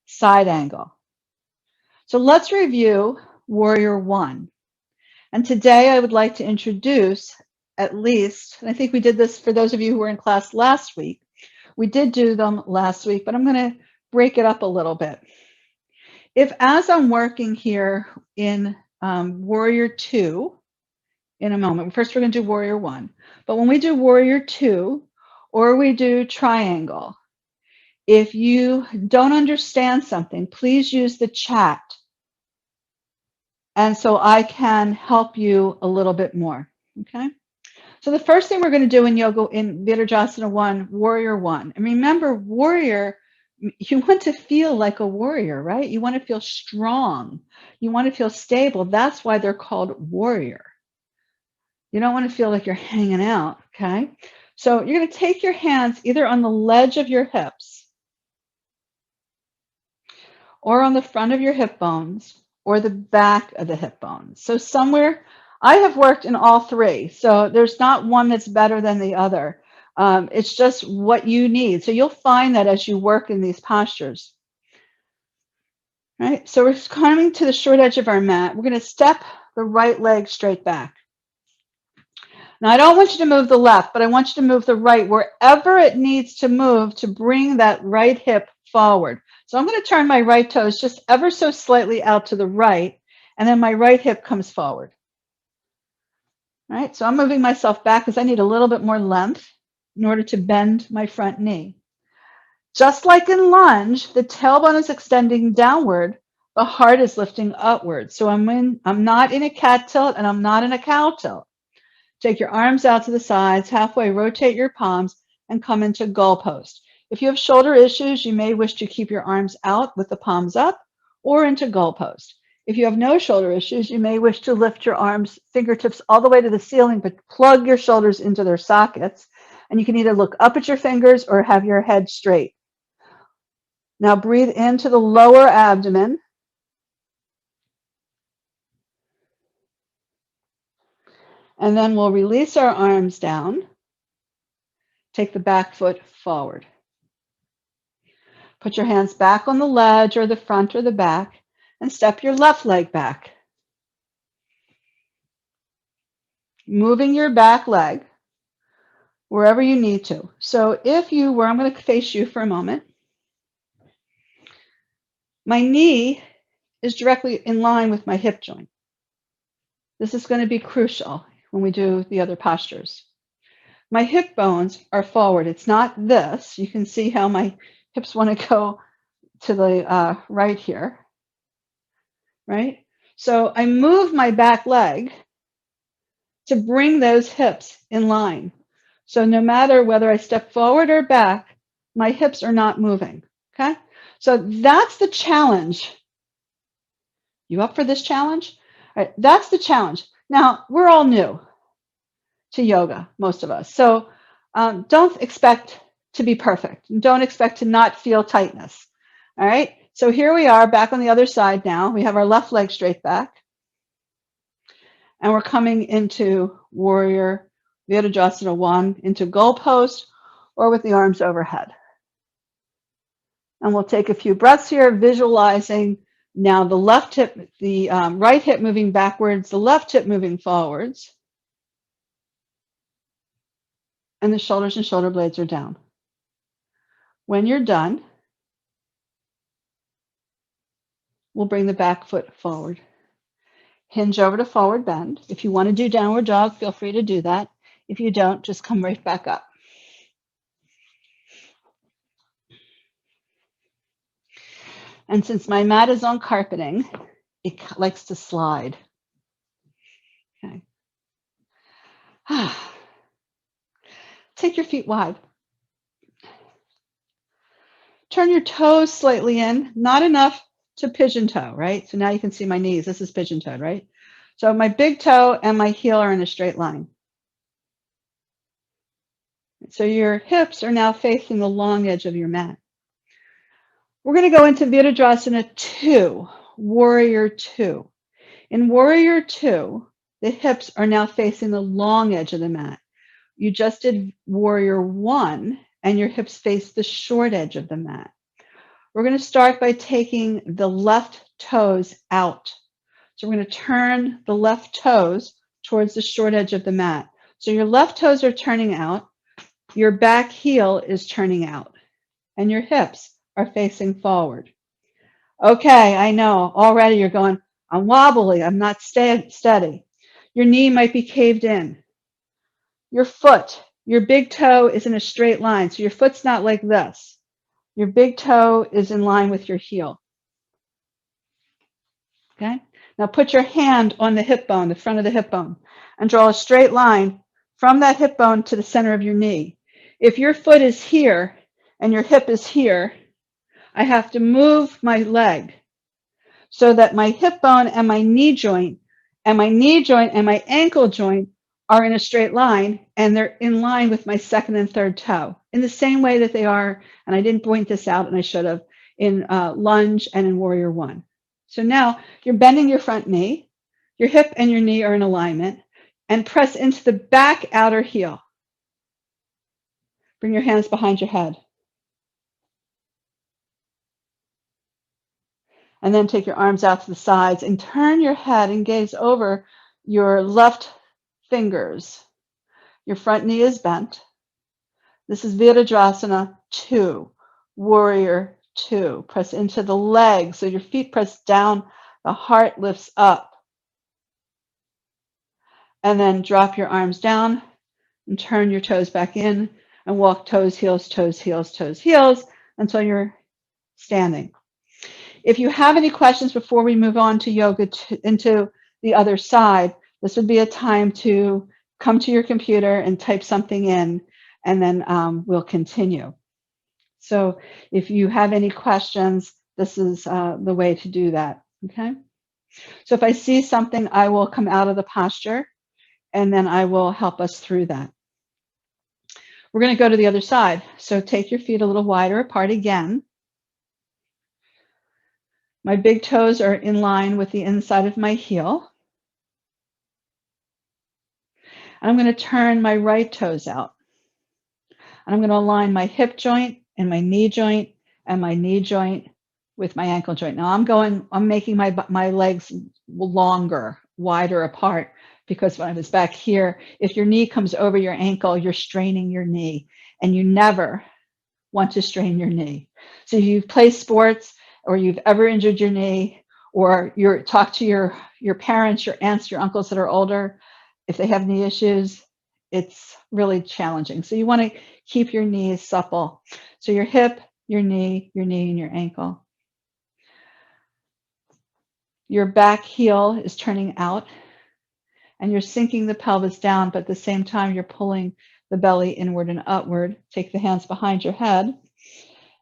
side angle. So let's review Warrior 1. And today I would like to introduce at least, and I think we did this for those of you who were in class last week. We did do them last week, but I'm going to break it up a little bit. If as I'm working here in Warrior 2, in a moment, first we're going to do Warrior 1, but when we do Warrior 2 or we do triangle, if you don't understand something, please use the chat. And so I can help you a little bit more, okay? So the first thing we're going to do in yoga, in Virabhadrasana 1, Warrior 1, and remember, warrior, you want to feel like a warrior, right? You want to feel strong. You want to feel stable. That's why they're called warrior. You don't want to feel like you're hanging out, okay? So you're going to take your hands either on the ledge of your hips or on the front of your hip bones or the back of the hip bones. So somewhere, I have worked in all three. So there's not one that's better than the other. It's just what you need. So you'll find that as you work in these postures. Right? So we're coming to the short edge of our mat. We're going to step the right leg straight back. Now, I don't want you to move the left, but I want you to move the right wherever it needs to move to bring that right hip forward. So I'm going to turn my right toes just ever so slightly out to the right, and then my right hip comes forward. All right, so I'm moving myself back because I need a little bit more length in order to bend my front knee. Just like in lunge, the tailbone is extending downward, the heart is lifting upward. So I'm not in a cat tilt and I'm not in a cow tilt. Take your arms out to the sides, halfway rotate your palms, and come into goal post. If you have shoulder issues, you may wish to keep your arms out with the palms up or into goal post. If you have no shoulder issues, you may wish to lift your arms, fingertips all the way to the ceiling, but plug your shoulders into their sockets. And you can either look up at your fingers or have your head straight. Now breathe into the lower abdomen. And then we'll release our arms down. Take the back foot forward. Put your hands back on the ledge or the front or the back and step your left leg back. Moving your back leg wherever you need to. So if you were, I'm going to face you for a moment. My knee is directly in line with my hip joint. This is going to be crucial when we do the other postures. My hip bones are forward. It's not this. You can see how my hips want to go to the right here, right? So I move my back leg to bring those hips in line. So no matter whether I step forward or back, my hips are not moving, okay? So that's the challenge. You up for this challenge? All right, that's the challenge. Now, we're all new to yoga, most of us. So don't expect to be perfect. Don't expect to not feel tightness, all right? So here we are back on the other side now. We have our left leg straight back. And we're coming into Warrior Virabhadrasana 1, into goal post or with the arms overhead. And we'll take a few breaths here, visualizing now the left hip, the right hip moving backwards, the left hip moving forwards. And the shoulders and shoulder blades are down. When you're done, we'll bring the back foot forward. Hinge over to forward bend. If you want to do downward dog, feel free to do that. If you don't, just come right back up. And since my mat is on carpeting, it likes to slide. Okay. Take your feet wide. Turn your toes slightly in, not enough to pigeon toe, right? So now you can see my knees. This is pigeon toed, right? So my big toe and my heel are in a straight line. So your hips are now facing the long edge of your mat. We're going to go into Virabhadrasana 2, Warrior 2. In Warrior 2, the hips are now facing the long edge of the mat. You just did Warrior 1, and your hips face the short edge of the mat. We're going to start by taking the left toes out. So we're going to turn the left toes towards the short edge of the mat. So your left toes are turning out, your back heel is turning out, and your hips are facing forward. Okay, I know, already you're going, I'm wobbly, I'm not steady. Your knee might be caved in. Your foot, your big toe is in a straight line, so your foot's not like this. Your big toe is in line with your heel. Okay? Now put your hand on the hip bone, the front of the hip bone, and draw a straight line from that hip bone to the center of your knee. If your foot is here and your hip is here, I have to move my leg so that my hip bone and my knee joint and my ankle joint are in a straight line, and they're in line with my second and third toe in the same way that they are, and I didn't point this out and I should have, in lunge and in Warrior 1. So now you're bending your front knee, your hip and your knee are in alignment, and press into the back outer heel. Bring your hands behind your head. And then take your arms out to the sides and turn your head and gaze over your left fingers. Your front knee is bent. This is Virabhadrasana 2, Warrior 2. Press into the legs so your feet press down, the heart lifts up. And then drop your arms down and turn your toes back in and walk toes, heels, toes, heels, toes, heels until you're standing. If you have any questions before we move on to yoga into the other side, this would be a time to come to your computer and type something in, and then we'll continue. So if you have any questions, this is the way to do that, okay? So if I see something, I will come out of the posture, and then I will help us through that. We're going to go to the other side. So take your feet a little wider apart again. My big toes are in line with the inside of my heel. And I'm going to turn my right toes out. And I'm going to align my hip joint and my knee joint with my ankle joint. Now I'm making my legs longer, wider apart, because when I was back here, if your knee comes over your ankle, you're straining your knee, and you never want to strain your knee. So if you've played sports or you've ever injured your knee, or you're talk to your parents, your aunts, your uncles that are older, if they have knee issues, it's really challenging. So you want to keep your knees supple. So your hip, your knee, and your ankle. Your back heel is turning out, and you're sinking the pelvis down, but at the same time, you're pulling the belly inward and upward. Take the hands behind your head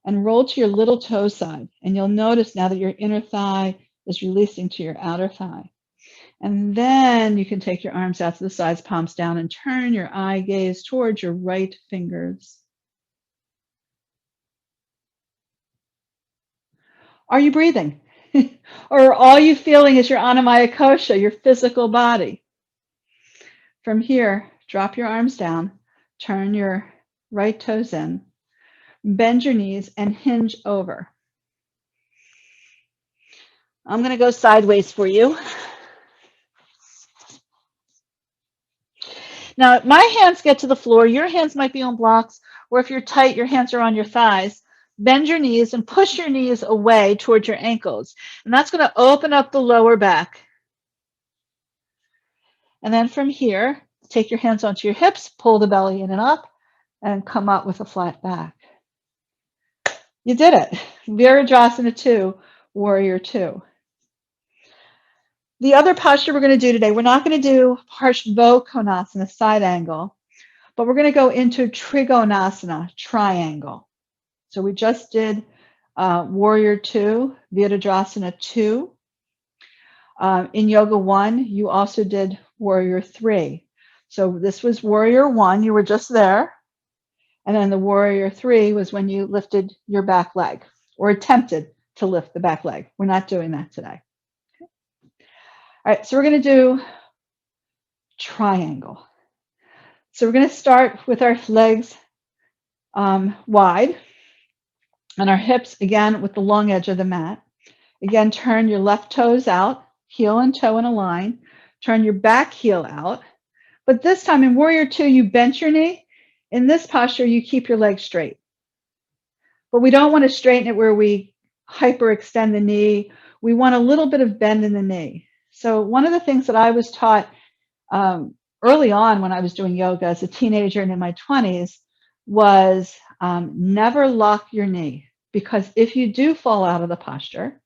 and roll to your little toe side. And you'll notice now that your inner thigh is releasing to your outer thigh. And then you can take your arms out to the sides, palms down, and turn your eye gaze towards your right fingers. Are you breathing? Or all you feeling is your Anamaya Kosha, your physical body? From here, drop your arms down, turn your right toes in, bend your knees, and hinge over. I'm going to go sideways for you. Now, if my hands get to the floor, your hands might be on blocks, or if you're tight, your hands are on your thighs. Bend your knees and push your knees away towards your ankles. And that's going to open up the lower back. And then from here, take your hands onto your hips, pull the belly in and up, and come up with a flat back. You did it. Virabhadrasana 2, warrior two. The other posture we're going to do today, we're not going to do Parshva Konasana, side angle, but we're going to go into Trigonasana, triangle. So we just did warrior two, Virabhadrasana 2. In yoga 1, you also did warrior 3. So this was warrior 1, you were just there. And then the warrior 3 was when you lifted your back leg or attempted to lift the back leg. We're not doing that today. All right, so we're going to do triangle. So we're going to start with our legs wide and our hips, again, with the long edge of the mat. Again, turn your left toes out, heel and toe in a line. Turn your back heel out. But this time in warrior 2, you bent your knee. In this posture, you keep your legs straight. But we don't want to straighten it where we hyperextend the knee. We want a little bit of bend in the knee. So one of the things that I was taught early on when I was doing yoga as a teenager and in my 20s was never lock your knee, because if you do fall out of the posture,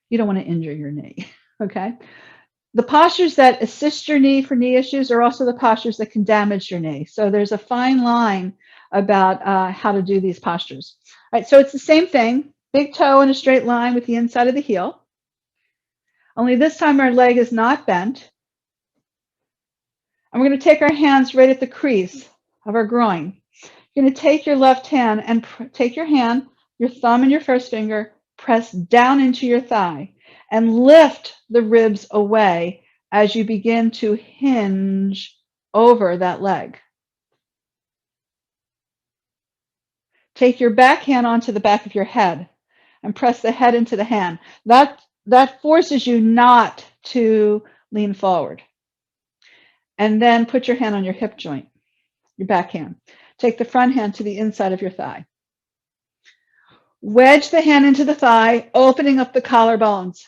you don't want to injure your knee, okay? The postures that assist your knee for knee issues are also the postures that can damage your knee. So there's a fine line about how to do these postures. All right, so it's the same thing, big toe in a straight line with the inside of the heel. Only this time our leg is not bent. And we're going to take our hands right at the crease of our groin. You're going to take your left hand and take your hand, your thumb and your first finger, press down into your thigh and lift the ribs away as you begin to hinge over that leg. Take your back hand onto the back of your head and press the head into the hand. That forces you not to lean forward. And then put your hand on your hip joint, your back hand. Take the front hand to the inside of your thigh. Wedge the hand into the thigh, opening up the collarbones,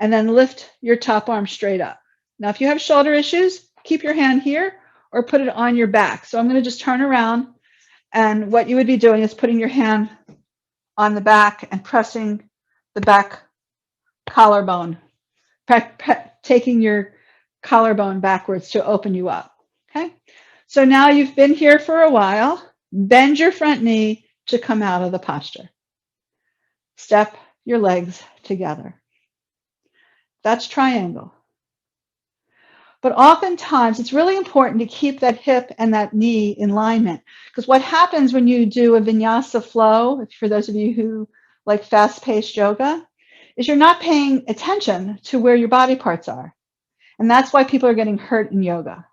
and then lift your top arm straight up. Now, if you have shoulder issues, keep your hand here or put it on your back. So I'm going to just turn around, and what you would be doing is putting your hand on the back and pressing the back collarbone, taking your collarbone backwards to open you up, okay? So now you've been here for a while. Bend your front knee to come out of the posture. Step your legs together. That's triangle. But oftentimes it's really important to keep that hip and that knee in alignment, because what happens when you do a vinyasa flow, for those of you who like fast-paced yoga, is you're not paying attention to where your body parts are. And that's why people are getting hurt in yoga.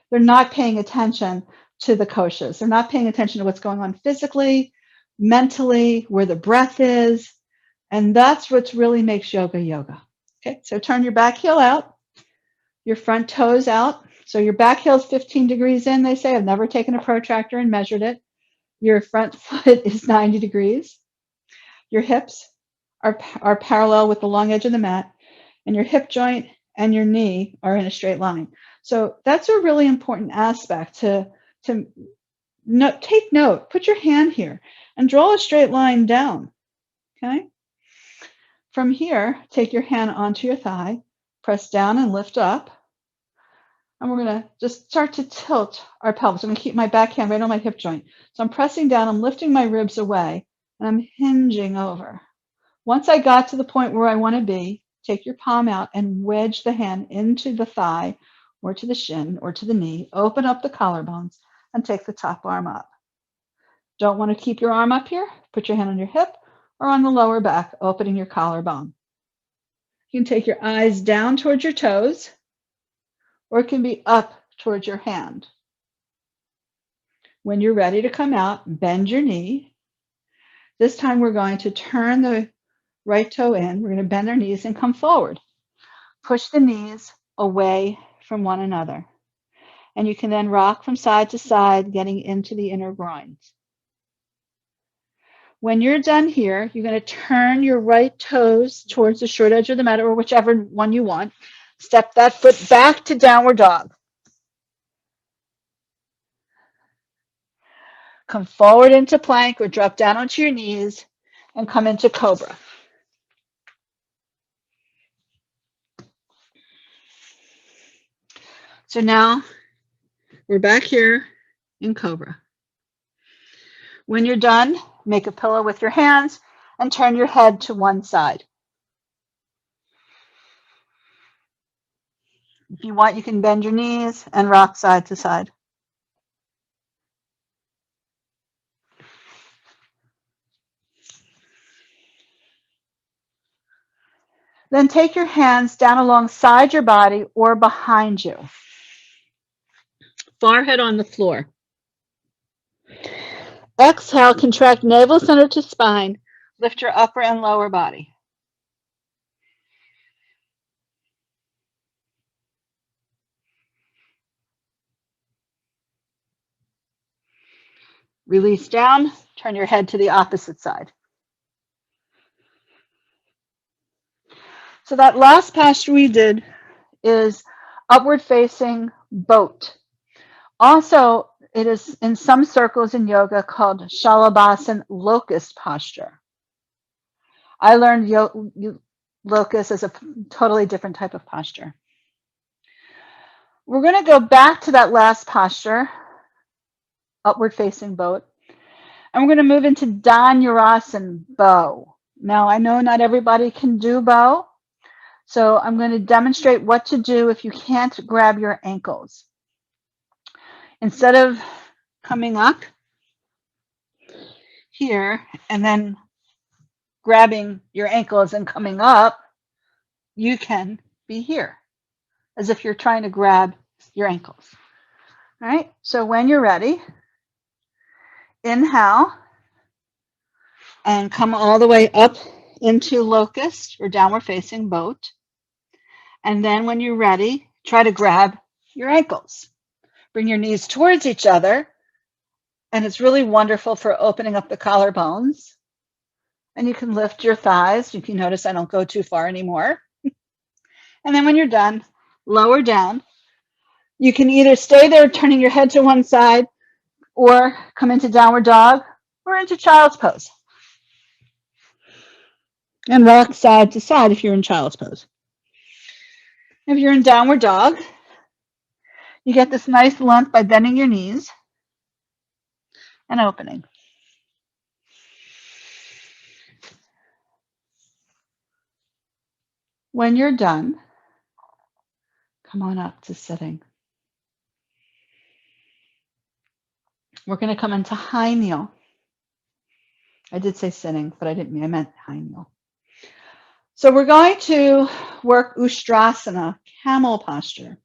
They're not paying attention to the koshas. They're not paying attention to what's going on physically, mentally, where the breath is. And that's what really makes yoga yoga. Okay, so turn your back heel out, your front toes out. So your back heel is 15 degrees in, they say. I've never taken a protractor and measured it. Your front foot is 90 degrees. Your hips are parallel with the long edge of the mat, and your hip joint and your knee are in a straight line. So that's a really important aspect to take note. Put your hand here and draw a straight line down, okay? From here, take your hand onto your thigh, press down and lift up. And we're going to just start to tilt our pelvis. I'm going to keep my back hand right on my hip joint. So I'm pressing down, I'm lifting my ribs away, and I'm hinging over. Once I got to the point where I want to be, take your palm out and wedge the hand into the thigh or to the shin or to the knee. Open up the collarbones and take the top arm up. Don't want to keep your arm up here? Put your hand on your hip or on the lower back, opening your collarbone. You can take your eyes down towards your toes, or it can be up towards your hand. When you're ready to come out, bend your knee. This time we're going to turn the right toe in. We're going to bend our knees and come forward. Push the knees away from one another. And you can then rock from side to side, getting into the inner groins. When you're done here, you're going to turn your right toes towards the short edge of the mat, or whichever one you want. Step that foot back to downward dog. Come forward into plank or drop down onto your knees and come into cobra. So now we're back here in Cobra. When you're done, make a pillow with your hands and turn your head to one side. If you want, you can bend your knees and rock side to side. Then take your hands down alongside your body or behind you. Forehead on the floor. Exhale, contract navel center to spine. Lift your upper and lower body. Release down, turn your head to the opposite side. So that last posture we did is upward facing boat. Also, it is in some circles in yoga called Shalabhasana locust posture. I learned locust as a totally different type of posture. We're going to go back to that last posture, upward facing boat, and we're going to move into Dhanurasana bow. Now, I know not everybody can do bow, so I'm going to demonstrate what to do if you can't grab your ankles. Instead of coming up here and then grabbing your ankles and coming up, you can be here as if you're trying to grab your ankles. All right, so when you're ready, inhale and come all the way up into locust or downward facing boat. And then when you're ready, try to grab your ankles. Bring your knees towards each other. And it's really wonderful for opening up the collarbones. And you can lift your thighs. You can notice I don't go too far anymore. And then when you're done, lower down. You can either stay there turning your head to one side or come into downward dog or into child's pose. And rock side to side if you're in child's pose. If you're in downward dog, you get this nice length by bending your knees and opening. When you're done, come on up to sitting. We're going to come into high kneel. I did say sitting, but I meant high kneel. So we're going to work Ustrasana, camel posture.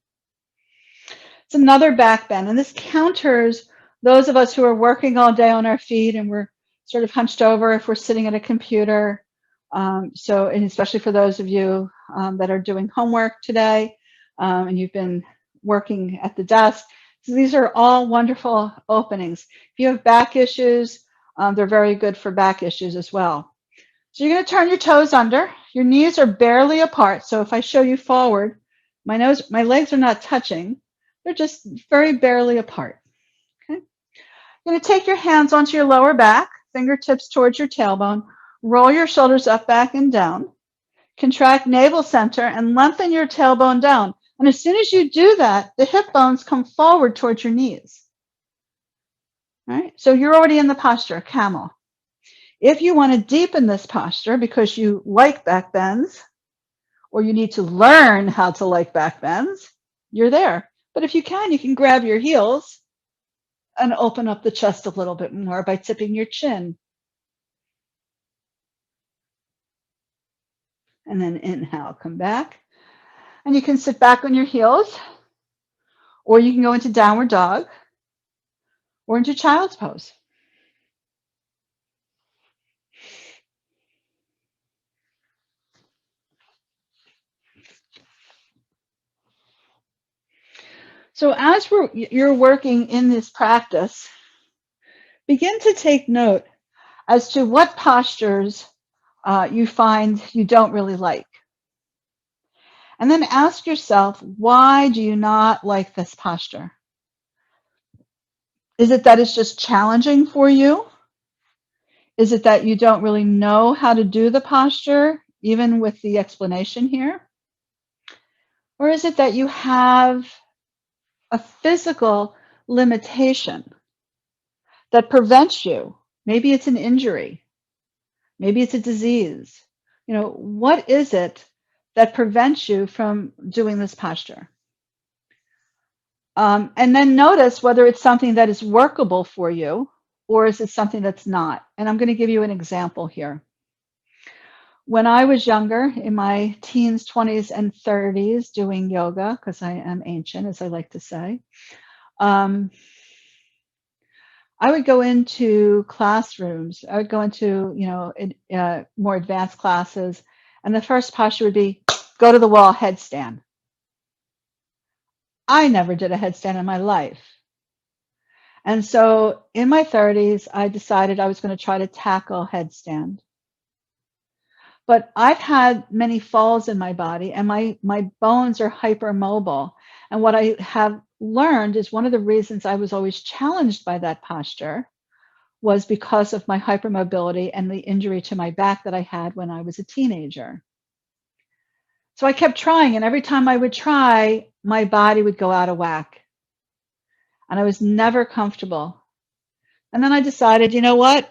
It's another back bend, and this counters those of us who are working all day on our feet and we're sort of hunched over if we're sitting at a computer. And especially for those of you that are doing homework today and you've been working at the desk. So these are all wonderful openings. If you have back issues, they're very good for back issues as well. So you're going to turn your toes under. Your knees are barely apart. So if I show you forward, my legs are not touching. They're just very barely apart. Okay. You're going to take your hands onto your lower back, fingertips towards your tailbone. Roll your shoulders up, back, and down. Contract navel center and lengthen your tailbone down. And as soon as you do that, the hip bones come forward towards your knees. All right, so you're already in the posture, camel. If you want to deepen this posture because you like back bends, or you need to learn how to like back bends, you're there. But if you can grab your heels and open up the chest a little bit more by tipping your chin. And then inhale, come back. And you can sit back on your heels, or you can go into downward dog, or into child's pose. So as you're working in this practice, begin to take note as to what postures you find you don't really like. And then ask yourself, why do you not like this posture? Is it that it's just challenging for you? Is it that you don't really know how to do the posture, even with the explanation here? Or is it that you have a physical limitation that prevents you. Maybe it's an injury. Maybe it's a disease. What is it that prevents you from doing this posture? And then notice whether it's something that is workable for you or is it something that's not. And I'm going to give you an example here. When I was younger, in my teens, 20s, and 30s, doing yoga, because I am ancient, as I like to say, I would go into classrooms. I would go into, more advanced classes, and the first posture would be go to the wall headstand. I never did a headstand in my life. And so in my 30s, I decided I was going to try to tackle headstand. But I've had many falls in my body, and my bones are hypermobile. And what I have learned is one of the reasons I was always challenged by that posture was because of my hypermobility and the injury to my back that I had when I was a teenager. So I kept trying, and every time I would try, my body would go out of whack. And I was never comfortable. And then I decided, you know what?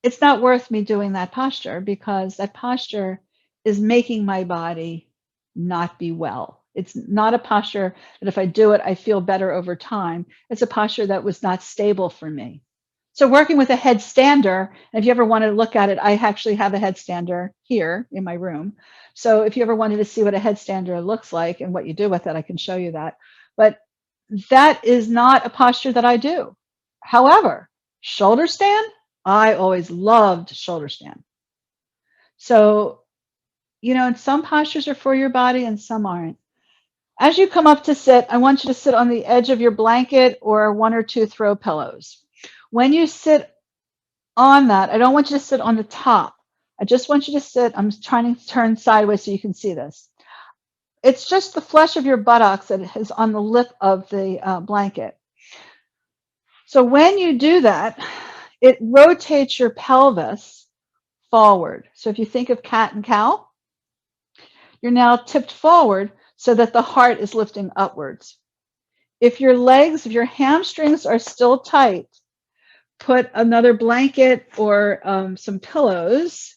It's not worth me doing that posture because that posture is making my body not be well. It's not a posture that if I do it, I feel better over time. It's a posture that was not stable for me. So working with a headstander, and if you ever wanted to look at it, I actually have a headstander here in my room. So if you ever wanted to see what a headstander looks like and what you do with it, I can show you that. But that is not a posture that I do. However, shoulder stand, I always loved shoulder stand. So, and some postures are for your body and some aren't. As you come up to sit, I want you to sit on the edge of your blanket or one or two throw pillows. When you sit on that, I don't want you to sit on the top. I just want you to sit. I'm trying to turn sideways so you can see this. It's just the flesh of your buttocks that is on the lip of the blanket. So when you do that, it rotates your pelvis forward. So if you think of cat and cow, you're now tipped forward so that the heart is lifting upwards. If your hamstrings are still tight, put another blanket or some pillows.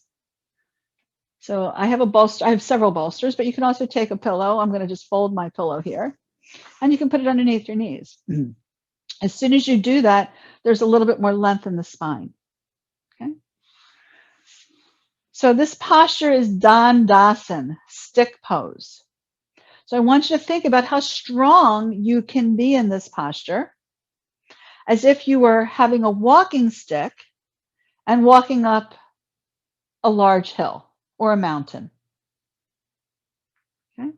So I have a bolster. I have several bolsters, but you can also take a pillow. I'm going to just fold my pillow here, and you can put it underneath your knees. As soon as you do that, there's a little bit more length in the spine. Okay. So this posture is Dandasan, stick pose. So I want you to think about how strong you can be in this posture, as if you were having a walking stick and walking up a large hill or a mountain. Okay?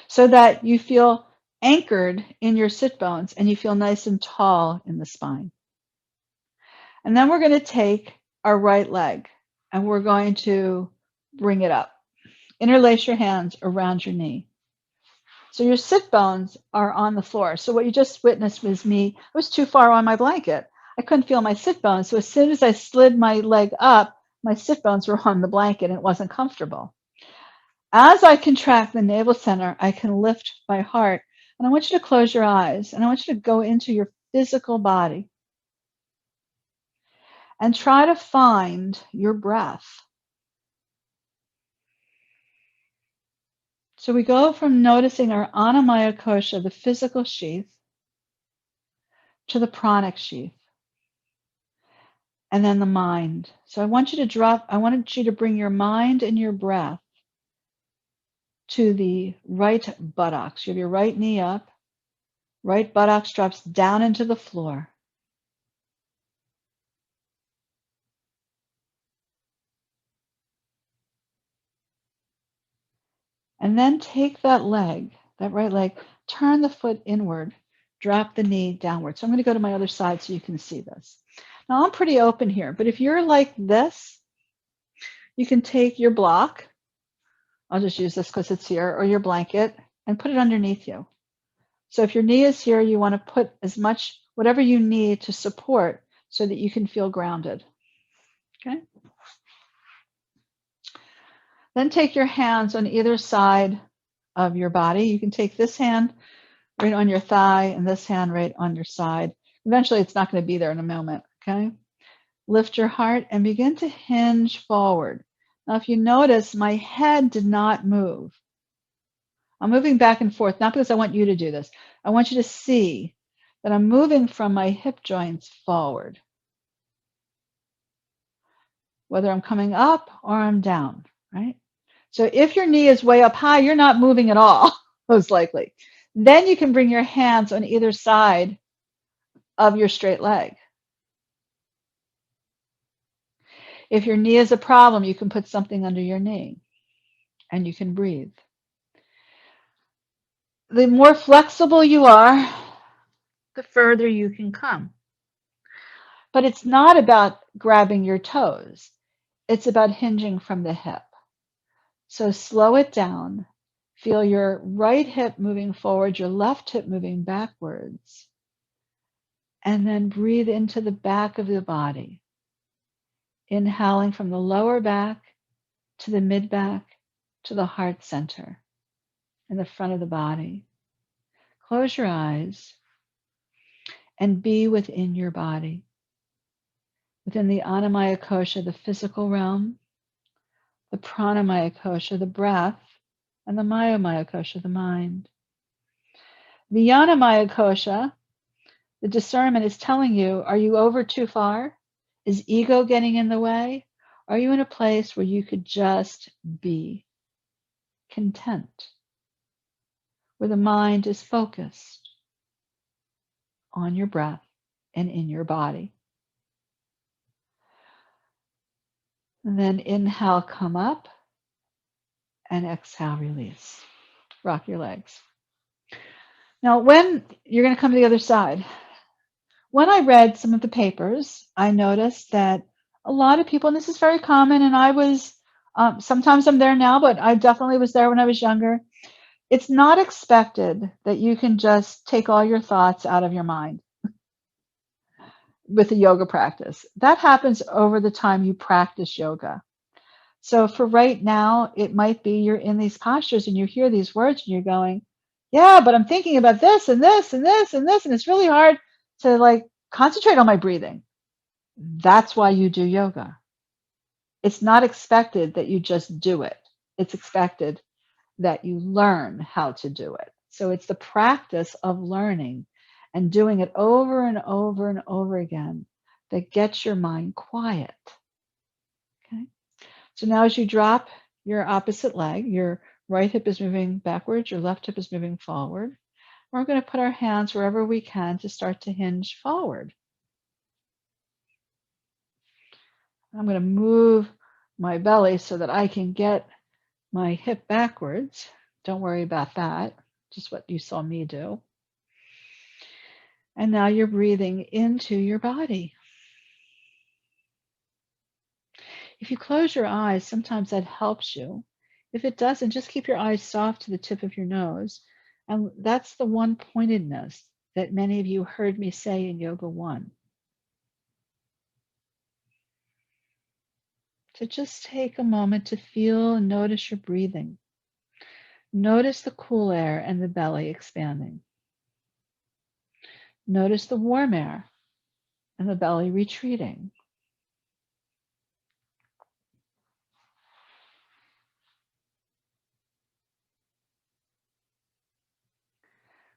So that you feel anchored in your sit bones and you feel nice and tall in the spine. And then we're going to take our right leg and we're going to bring it up. Interlace your hands around your knee. So your sit bones are on the floor. So what you just witnessed was me. I was too far on my blanket. I couldn't feel my sit bones. So as soon as I slid my leg up, my sit bones were on the blanket and it wasn't comfortable. As I contract the navel center, I can lift my heart. And I want you to close your eyes and I want you to go into your physical body and try to find your breath. So we go from noticing our Annamaya Kosha, the physical sheath, to the pranic sheath, and then the mind. So I want you to bring your mind and your breath to the right buttocks. You have your right knee up, right buttocks drops down into the floor. And then take that right leg, turn the foot inward, drop the knee downward. So I'm going to go to my other side so you can see this. Now I'm pretty open here, but if you're like this, you can take your block, I'll just use this because it's here, or your blanket, and put it underneath you. So if your knee is here, you want to put as much, whatever you need to support so that you can feel grounded. Okay? Then take your hands on either side of your body. You can take this hand right on your thigh, and this hand right on your side. Eventually, it's not going to be there in a moment, okay? Lift your heart and begin to hinge forward. Now, if you notice, my head did not move. I'm moving back and forth, not because I want you to do this. I want you to see that I'm moving from my hip joints forward, whether I'm coming up or I'm down, right? So if your knee is way up high, you're not moving at all, most likely. Then you can bring your hands on either side of your straight leg. If your knee is a problem, you can put something under your knee and you can breathe. The more flexible you are, the further you can come. But it's not about grabbing your toes. It's about hinging from the hip. So slow it down. Feel your right hip moving forward, your left hip moving backwards. And then breathe into the back of the body. Inhaling from the lower back to the mid back to the heart center in the front of the body. Close your eyes and be within your body, within the Annamaya Kosha, the physical realm, the Pranamaya Kosha, the breath, and the Mayamaya Kosha, the mind. The Annamaya Kosha, the discernment is telling you, are you over too far? Is ego getting in the way? Are you in a place where you could just be content, where the mind is focused on your breath and in your body? And then inhale, come up, and exhale, release. Rock your legs. Now, when you're going to come to the other side, when I read some of the papers, I noticed that a lot of people, and this is very common, and I was, sometimes I'm there now, but I definitely was there when I was younger. It's not expected that you can just take all your thoughts out of your mind with a yoga practice. That happens over the time you practice yoga. So for right now, it might be you're in these postures and you hear these words and you're going, yeah, but I'm thinking about this and this and this and this, and it's really hard to like concentrate on my breathing. That's why you do yoga. It's not expected that you just do it. It's expected that you learn how to do it. So it's the practice of learning and doing it over and over and over again that gets your mind quiet. Okay. So now as you drop your opposite leg, your right hip is moving backwards, your left hip is moving forward. We're going to put our hands wherever we can to start to hinge forward. I'm going to move my belly so that I can get my hip backwards. Don't worry about that, just what you saw me do. And now you're breathing into your body. If you close your eyes, sometimes that helps you. If it doesn't, just keep your eyes soft to the tip of your nose. And that's the one pointedness that many of you heard me say in Yoga 1. To just take a moment to feel and notice your breathing. Notice the cool air and the belly expanding. Notice the warm air and the belly retreating.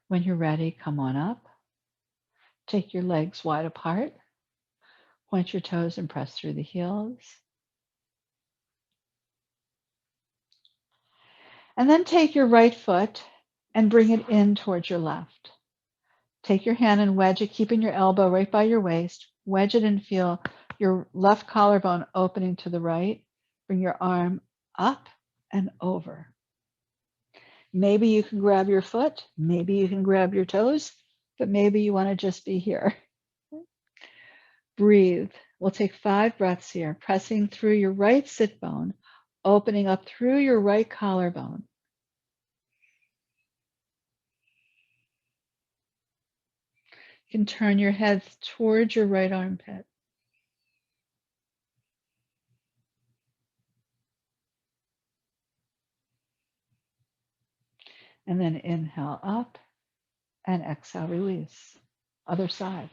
When you're ready, come on up. Take your legs wide apart. Point your toes and press through the heels. And then take your right foot and bring it in towards your left. Take your hand and wedge it, keeping your elbow right by your waist. Wedge it and feel your left collarbone opening to the right. Bring your arm up and over. Maybe you can grab your foot. Maybe you can grab your toes, but maybe you want to just be here. Breathe. We'll take 5 breaths here, pressing through your right sit bone, opening up through your right collarbone. You can turn your head towards your right armpit. And then inhale up and exhale, release. Other side.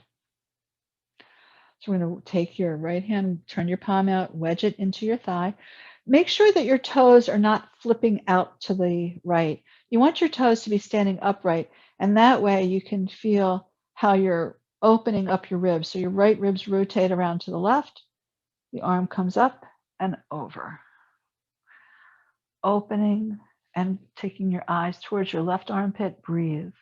So we're going to take your right hand, turn your palm out, wedge it into your thigh. Make sure that your toes are not flipping out to the right. You want your toes to be standing upright, and that way you can feel how you're opening up your ribs. So your right ribs rotate around to the left, the arm comes up and over. Opening and taking your eyes towards your left armpit, breathe.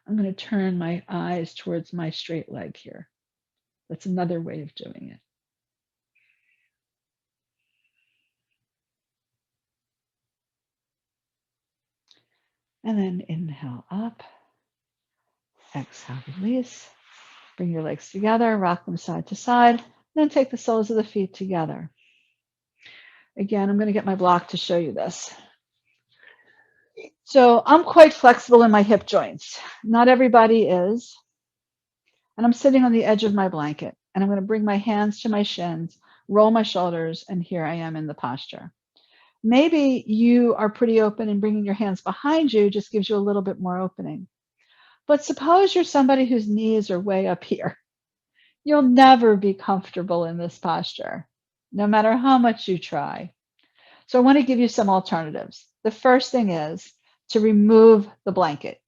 I'm going to turn my eyes towards my straight leg here. That's another way of doing it. And then inhale up, exhale, release. Bring your legs together, rock them side to side, then take the soles of the feet together. Again, I'm going to get my block to show you this. So I'm quite flexible in my hip joints. Not everybody is. And I'm sitting on the edge of my blanket, and I'm going to bring my hands to my shins, roll my shoulders, and here I am in the posture. Maybe you are pretty open and bringing your hands behind you just gives you a little bit more opening. But suppose you're somebody whose knees are way up here. You'll never be comfortable in this posture, no matter how much you try. So I want to give you some alternatives. The first thing is to remove the blanket.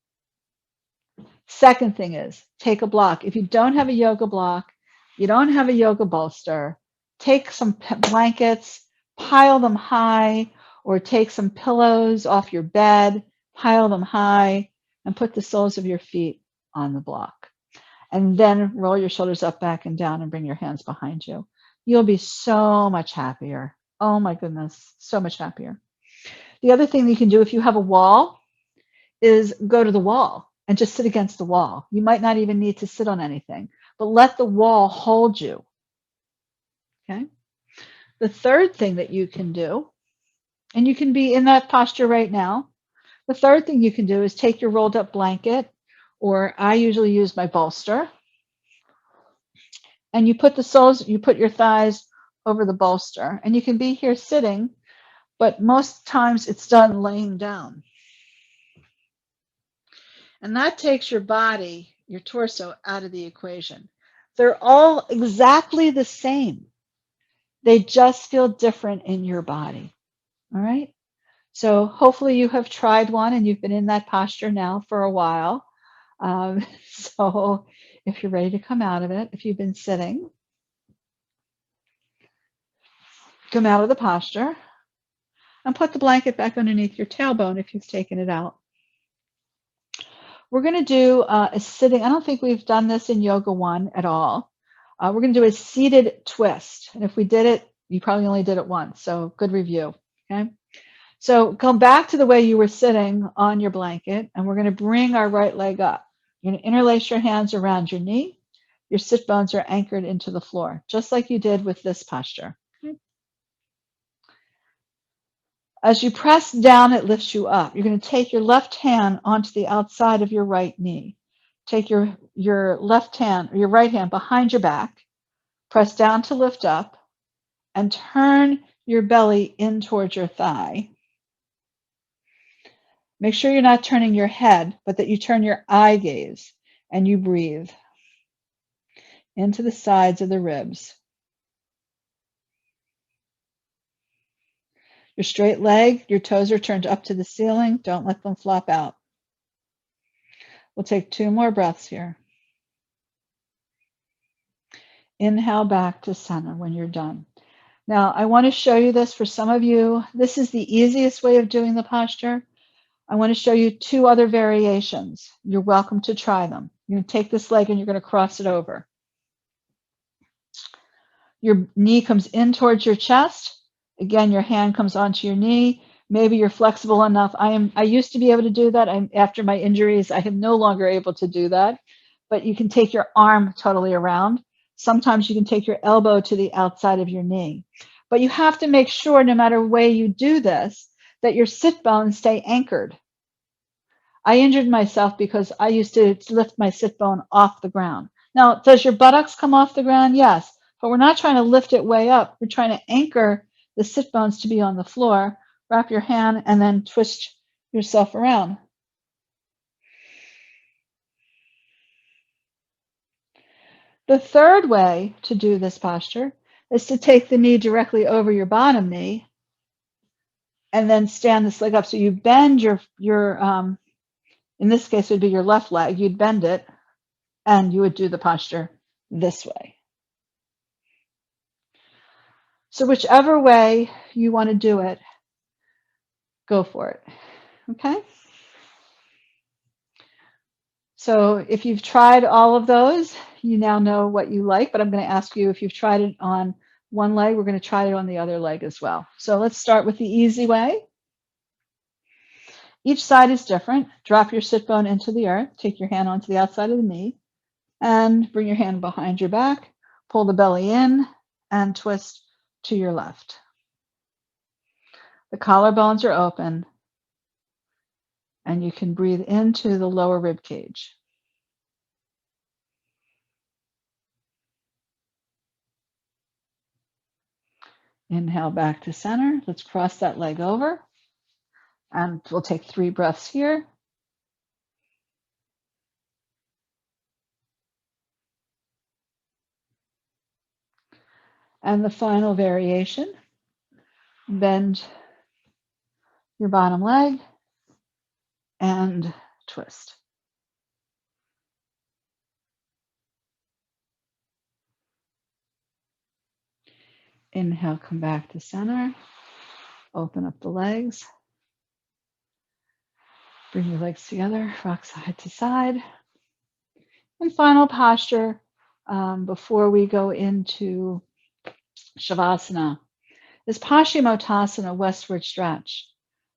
Second thing is take a block. If you don't have a yoga block, you don't have a yoga bolster, take some blankets, pile them high, or take some pillows off your bed, pile them high, and put the soles of your feet on the block. And then roll your shoulders up, back, and down, and bring your hands behind you. You'll be so much happier. Oh my goodness, so much happier. The other thing that you can do if you have a wall is go to the wall and just sit against the wall. You might not even need to sit on anything, but let the wall hold you. Okay. The third thing that you can do, and you can be in that posture right now, the third thing you can do is take your rolled up blanket, or I usually use my bolster, and you put the soles, you put your thighs over the bolster, and you can be here sitting, but most times it's done laying down. And that takes your body, your torso, out of the equation. They're all exactly the same. They just feel different in your body. All right. So hopefully you have tried one and you've been in that posture now for a while. So if you're ready to come out of it, if you've been sitting, come out of the posture and put the blanket back underneath your tailbone if you've taken it out. We're going to do a sitting. I don't think we've done this in Yoga 1 at all. We're going to do a seated twist. And if we did it, you probably only did it once. So good review. Okay. So come back to the way you were sitting on your blanket, and we're going to bring our right leg up. You're going to interlace your hands around your knee. Your sit bones are anchored into the floor, just like you did with this posture. Okay. As you press down, it lifts you up. You're going to take your left hand onto the outside of your right knee. Take your left hand or your right hand behind your back, press down to lift up, and turn your belly in towards your thigh. Make sure you're not turning your head, but that you turn your eye gaze and you breathe into the sides of the ribs. Your straight leg, your toes are turned up to the ceiling. Don't let them flop out. We'll take 2 more breaths here. Inhale back to center when you're done. Now, I want to show you this for some of you. This is the easiest way of doing the posture. I want to show you 2 other variations. You're welcome to try them. You're going to take this leg and you're going to cross it over. Your knee comes in towards your chest. Again, your hand comes onto your knee. Maybe you're flexible enough. I used to be able to do that. After my injuries, I am no longer able to do that. But you can take your arm totally around. Sometimes you can take your elbow to the outside of your knee. But you have to make sure, no matter way you do this, that your sit bones stay anchored. I injured myself because I used to lift my sit bone off the ground. Now, does your buttocks come off the ground? Yes. But we're not trying to lift it way up. We're trying to anchor the sit bones to be on the floor wrap your hand, and then twist yourself around. The third way to do this posture is to take the knee directly over your bottom knee and then stand this leg up. So you bend your in this case, it would be your left leg. You'd bend it, and you would do the posture this way. So whichever way you want to do it, go for it. Okay? So if you've tried all of those, you now know what you like, but I'm going to ask you if you've tried it on one leg, we're going to try it on the other leg as well. So let's start with the easy way. Each side is different. Drop your sit bone into the earth. Take your hand onto the outside of the knee and bring your hand behind your back. Pull the belly in and twist to your left. The collarbones are open and you can breathe into the lower rib cage. Inhale back to center. Let's cross that leg over. And we'll take 3 breaths here. And the final variation, bend your bottom leg and twist. Inhale, come back to center. Open up the legs. Bring your legs together, rock side to side. And final posture before we go into Shavasana is Paschimottanasana, westward stretch.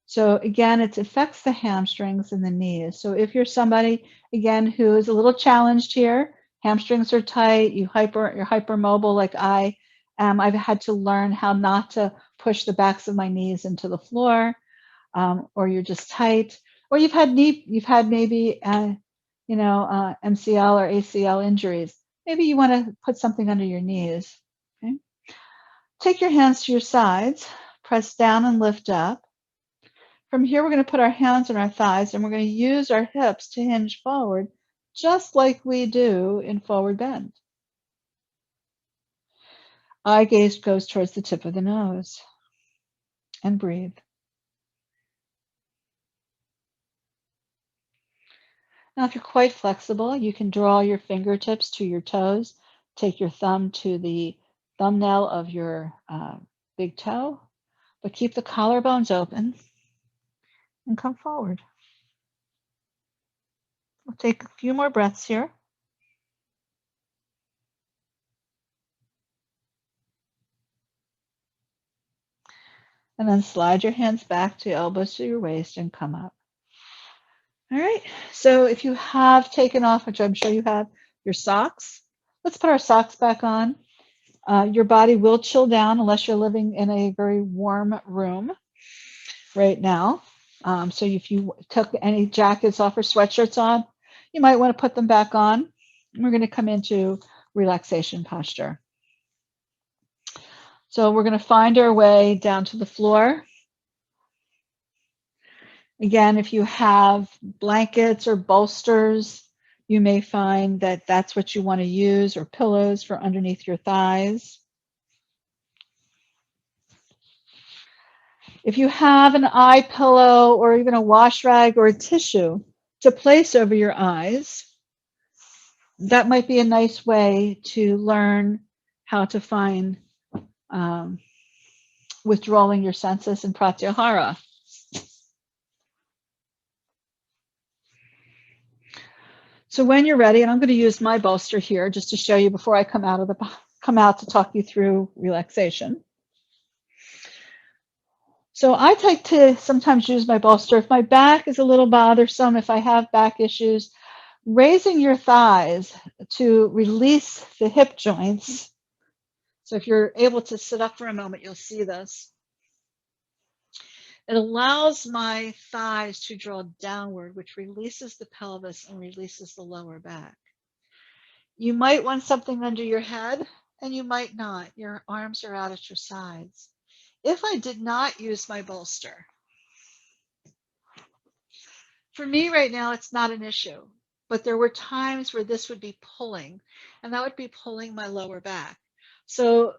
So again, it affects the hamstrings and the knees. So if you're somebody, again, who is a little challenged here, hamstrings are tight, you're hypermobile like I am, I've had to learn how not to push the backs of my knees into the floor, or you're just tight, or you've had maybe MCL or ACL injuries. Maybe you want to put something under your knees. Okay? Take your hands to your sides, press down and lift up. From here, we're going to put our hands on our thighs and we're going to use our hips to hinge forward, just like we do in forward bend. Eye gaze goes towards the tip of the nose. And breathe. Now, if you're quite flexible, you can draw your fingertips to your toes. Take your thumb to the thumbnail of your big toe, but keep the collarbones open and come forward. We'll take a few more breaths here. And then slide your hands back to elbows to your waist and come up. All right, so if you have taken off, which I'm sure you have, your socks, let's put our socks back on. Your body will chill down unless you're living in a very warm room right now. So if you took any jackets off or sweatshirts on, you might want to put them back on. We're going to come into relaxation posture. So we're going to find our way down to the floor. Again, if you have blankets or bolsters, you may find that that's what you want to use, or pillows for underneath your thighs. If you have an eye pillow or even a wash rag or a tissue to place over your eyes, that might be a nice way to learn how to find withdrawing your senses in pratyahara. So when you're ready, and I'm going to use my bolster here just to show you before I come out to talk you through relaxation. So I like to sometimes use my bolster if my back is a little bothersome, if I have back issues. Raising your thighs to release the hip joints. So if you're able to sit up for a moment, you'll see this. It allows my thighs to draw downward, which releases the pelvis and releases the lower back. You might want something under your head, and you might not. Your arms are out at your sides. If I did not use my bolster, for me right now, it's not an issue, but there were times where this would be pulling, and that would be pulling my lower back. So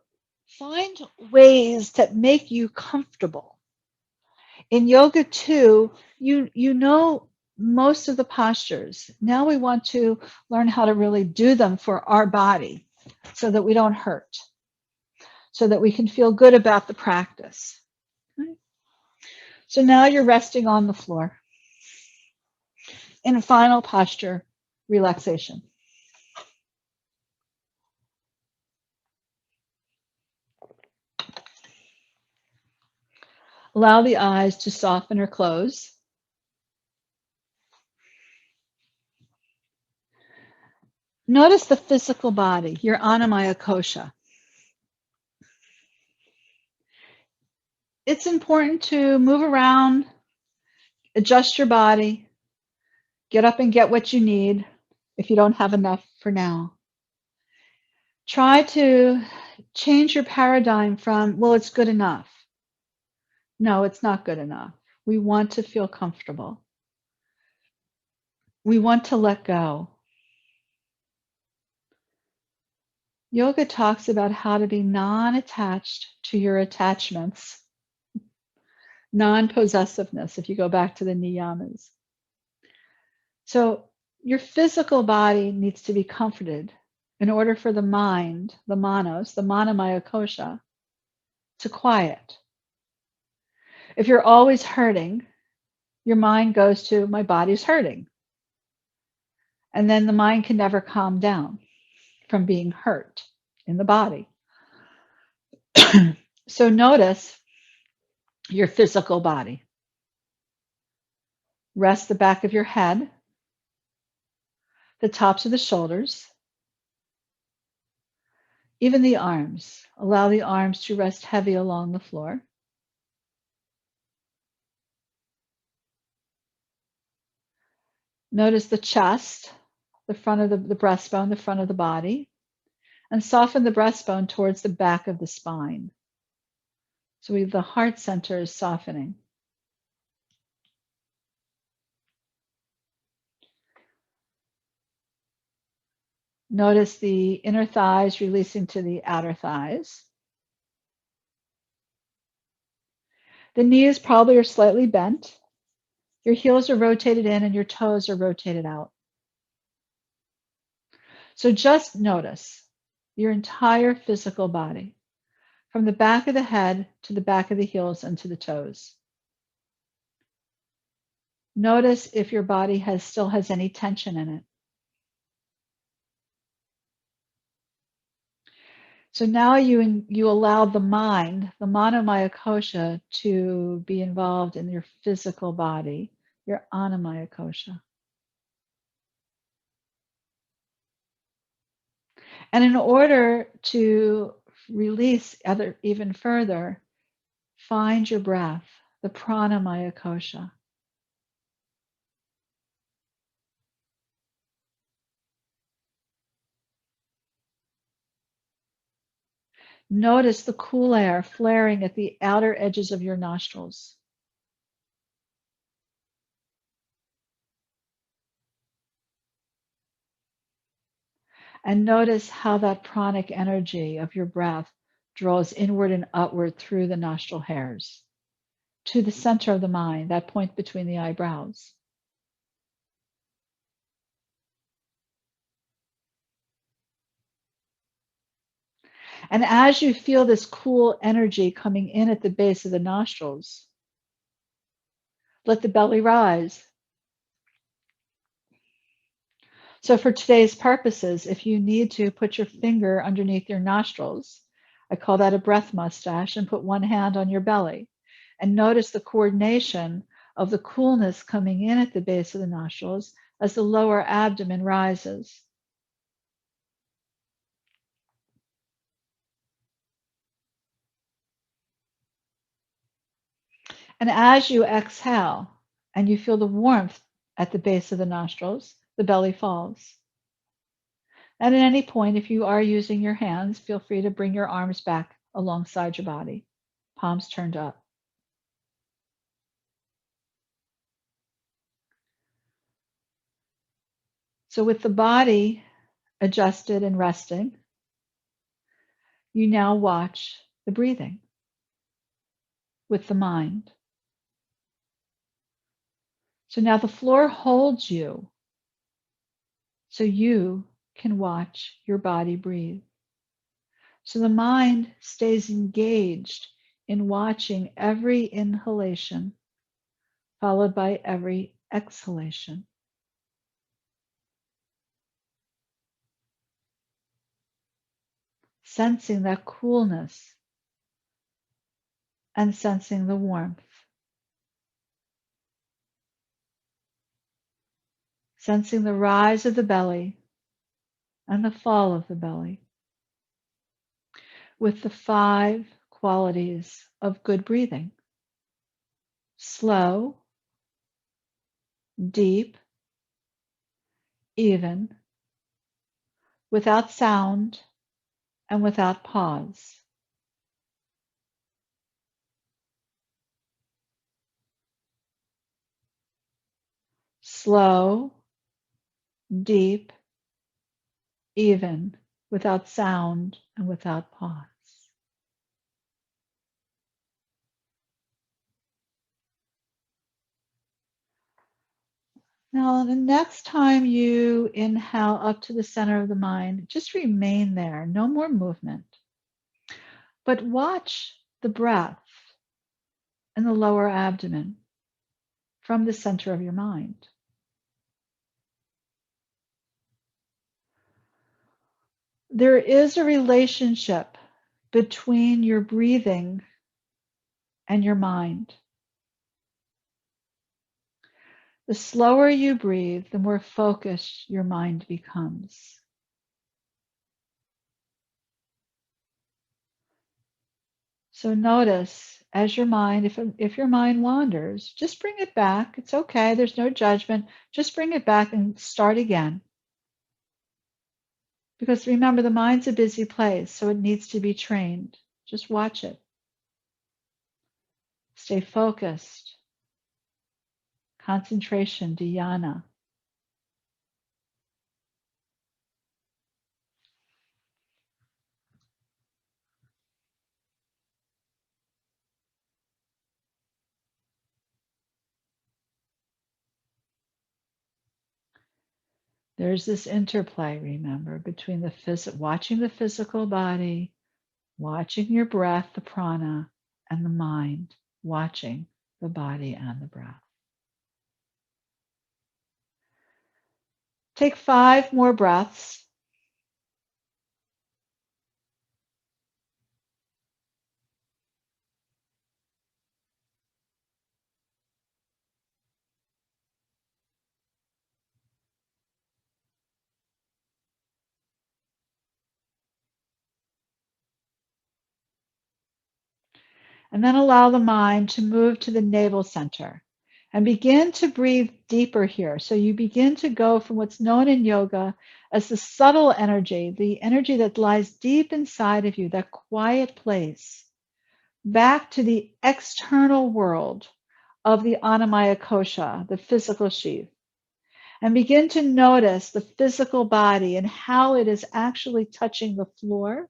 find ways that make you comfortable. In yoga too, you know most of the postures. Now we want to learn how to really do them for our body so that we don't hurt, so that we can feel good about the practice. Right? So now you're resting on the floor. In final posture, relaxation. Allow the eyes to soften or close. Notice the physical body, your Annamaya kosha. It's important to move around, adjust your body, get up and get what you need if you don't have enough for now. Try to change your paradigm from, well, it's good enough. No, it's not good enough. We want to feel comfortable. We want to let go. Yoga talks about how to be non-attached to your attachments, non-possessiveness, if you go back to the niyamas. So your physical body needs to be comforted in order for the mind, the manos, the manamaya kosha, to quiet. If you're always hurting, your mind goes to, my body's hurting. And then the mind can never calm down from being hurt in the body. So notice your physical body. Rest the back of your head, the tops of the shoulders, even the arms. Allow the arms to rest heavy along the floor. Notice the chest, the front of the breastbone, the front of the body, and soften the breastbone towards the back of the spine. So the heart center is softening. Notice the inner thighs releasing to the outer thighs. The knees probably are slightly bent. Your heels are rotated in and your toes are rotated out. So just notice your entire physical body, from the back of the head to the back of the heels and to the toes. Notice if your body still has any tension in it. So now you allow the mind, the manomaya kosha, to be involved in your physical body, your annamaya kosha. And in order to release even further, find your breath, the pranamaya kosha. Notice the cool air flaring at the outer edges of your nostrils. And notice how that pranic energy of your breath draws inward and upward through the nostril hairs to the center of the mind, that point between the eyebrows. And as you feel this cool energy coming in at the base of the nostrils, let the belly rise. So for today's purposes, if you need to put your finger underneath your nostrils, I call that a breath mustache, and put one hand on your belly. And notice the coordination of the coolness coming in at the base of the nostrils as the lower abdomen rises. And as you exhale and you feel the warmth at the base of the nostrils, the belly falls. And at any point, if you are using your hands, feel free to bring your arms back alongside your body. palms turned up. So with the body adjusted and resting, you now watch the breathing with the mind. So now the floor holds you so you can watch your body breathe. So the mind stays engaged in watching every inhalation followed by every exhalation. Sensing that coolness and sensing the warmth. Sensing the rise of the belly and the fall of the belly with the 5 qualities of good breathing. Slow, deep, even, without sound and without pause. Slow, deep, even, without sound and without pause. Now, the next time you inhale up to the center of the mind, just remain there, no more movement. But watch the breath in the lower abdomen from the center of your mind. There is a relationship between your breathing and your mind. The slower you breathe, the more focused your mind becomes. So notice as your mind, if your mind wanders, just bring it back. It's okay. There's no judgment. Just bring it back and start again. Because remember, the mind's a busy place, so it needs to be trained. Just watch it. Stay focused. Concentration, dhyana. There's this interplay, remember, between watching the physical body, watching your breath, the prana, and the mind, watching the body and the breath. Take 5 more breaths. And then allow the mind to move to the navel center and begin to breathe deeper here. So you begin to go from what's known in yoga as the subtle energy, the energy that lies deep inside of you, that quiet place, back to the external world of the Annamaya Kosha, the physical sheath. And begin to notice the physical body and how it is actually touching the floor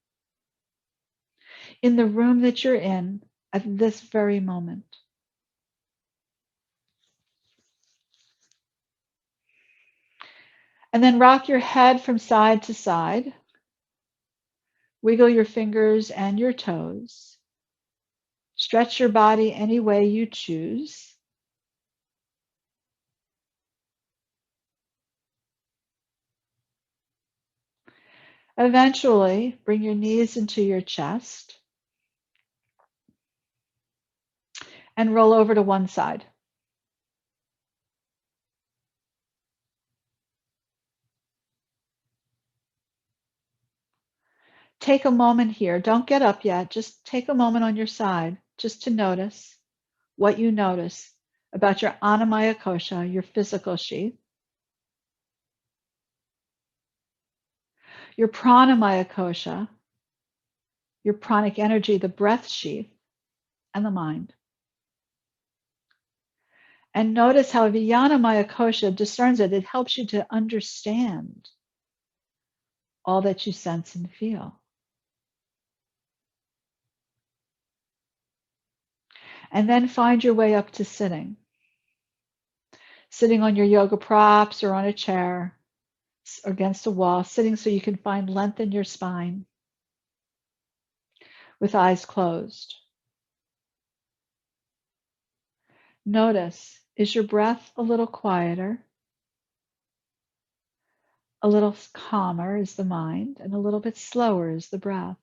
in the room that you're in at this very moment. And then rock your head from side to side. Wiggle your fingers and your toes. Stretch your body any way you choose. Eventually, bring your knees into your chest and roll over to one side. Take a moment here. Don't get up yet. Just take a moment on your side just to notice what you notice about your Annamaya Kosha, your physical sheath, your Pranamaya Kosha, your pranic energy, the breath sheath, and the mind. And notice how Vijnana Maya Kosha discerns it. It helps you to understand all that you sense and feel. And then find your way up to sitting. Sitting on your yoga props or on a chair or against a wall, sitting so you can find length in your spine with eyes closed. Notice, is your breath a little quieter? A little calmer is the mind, and a little bit slower is the breath.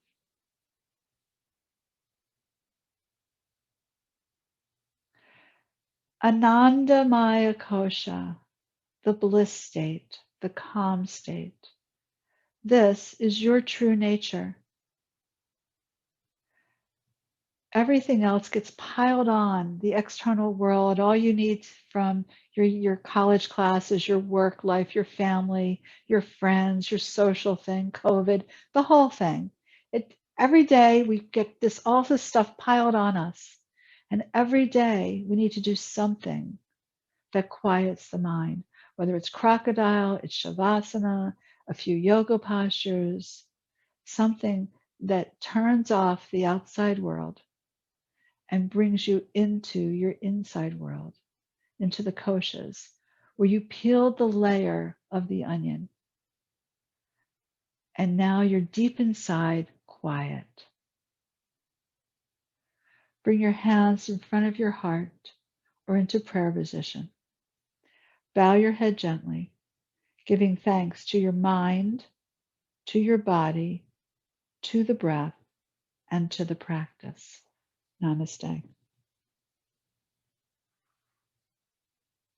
Ananda Maya Kosha, the bliss state, the calm state. This is your true nature. Everything else gets piled on, the external world, all you need from your college classes, your work life, your family, your friends, your social thing, COVID, the whole thing. Every day we get all this stuff piled on us. And every day we need to do something that quiets the mind, whether it's crocodile, it's shavasana, a few yoga postures, something that turns off the outside world and brings you into your inside world, into the koshas, where you peeled the layer of the onion. And now you're deep inside, quiet. Bring your hands in front of your heart or into prayer position. Bow your head gently, giving thanks to your mind, to your body, to the breath, and to the practice. Namaste.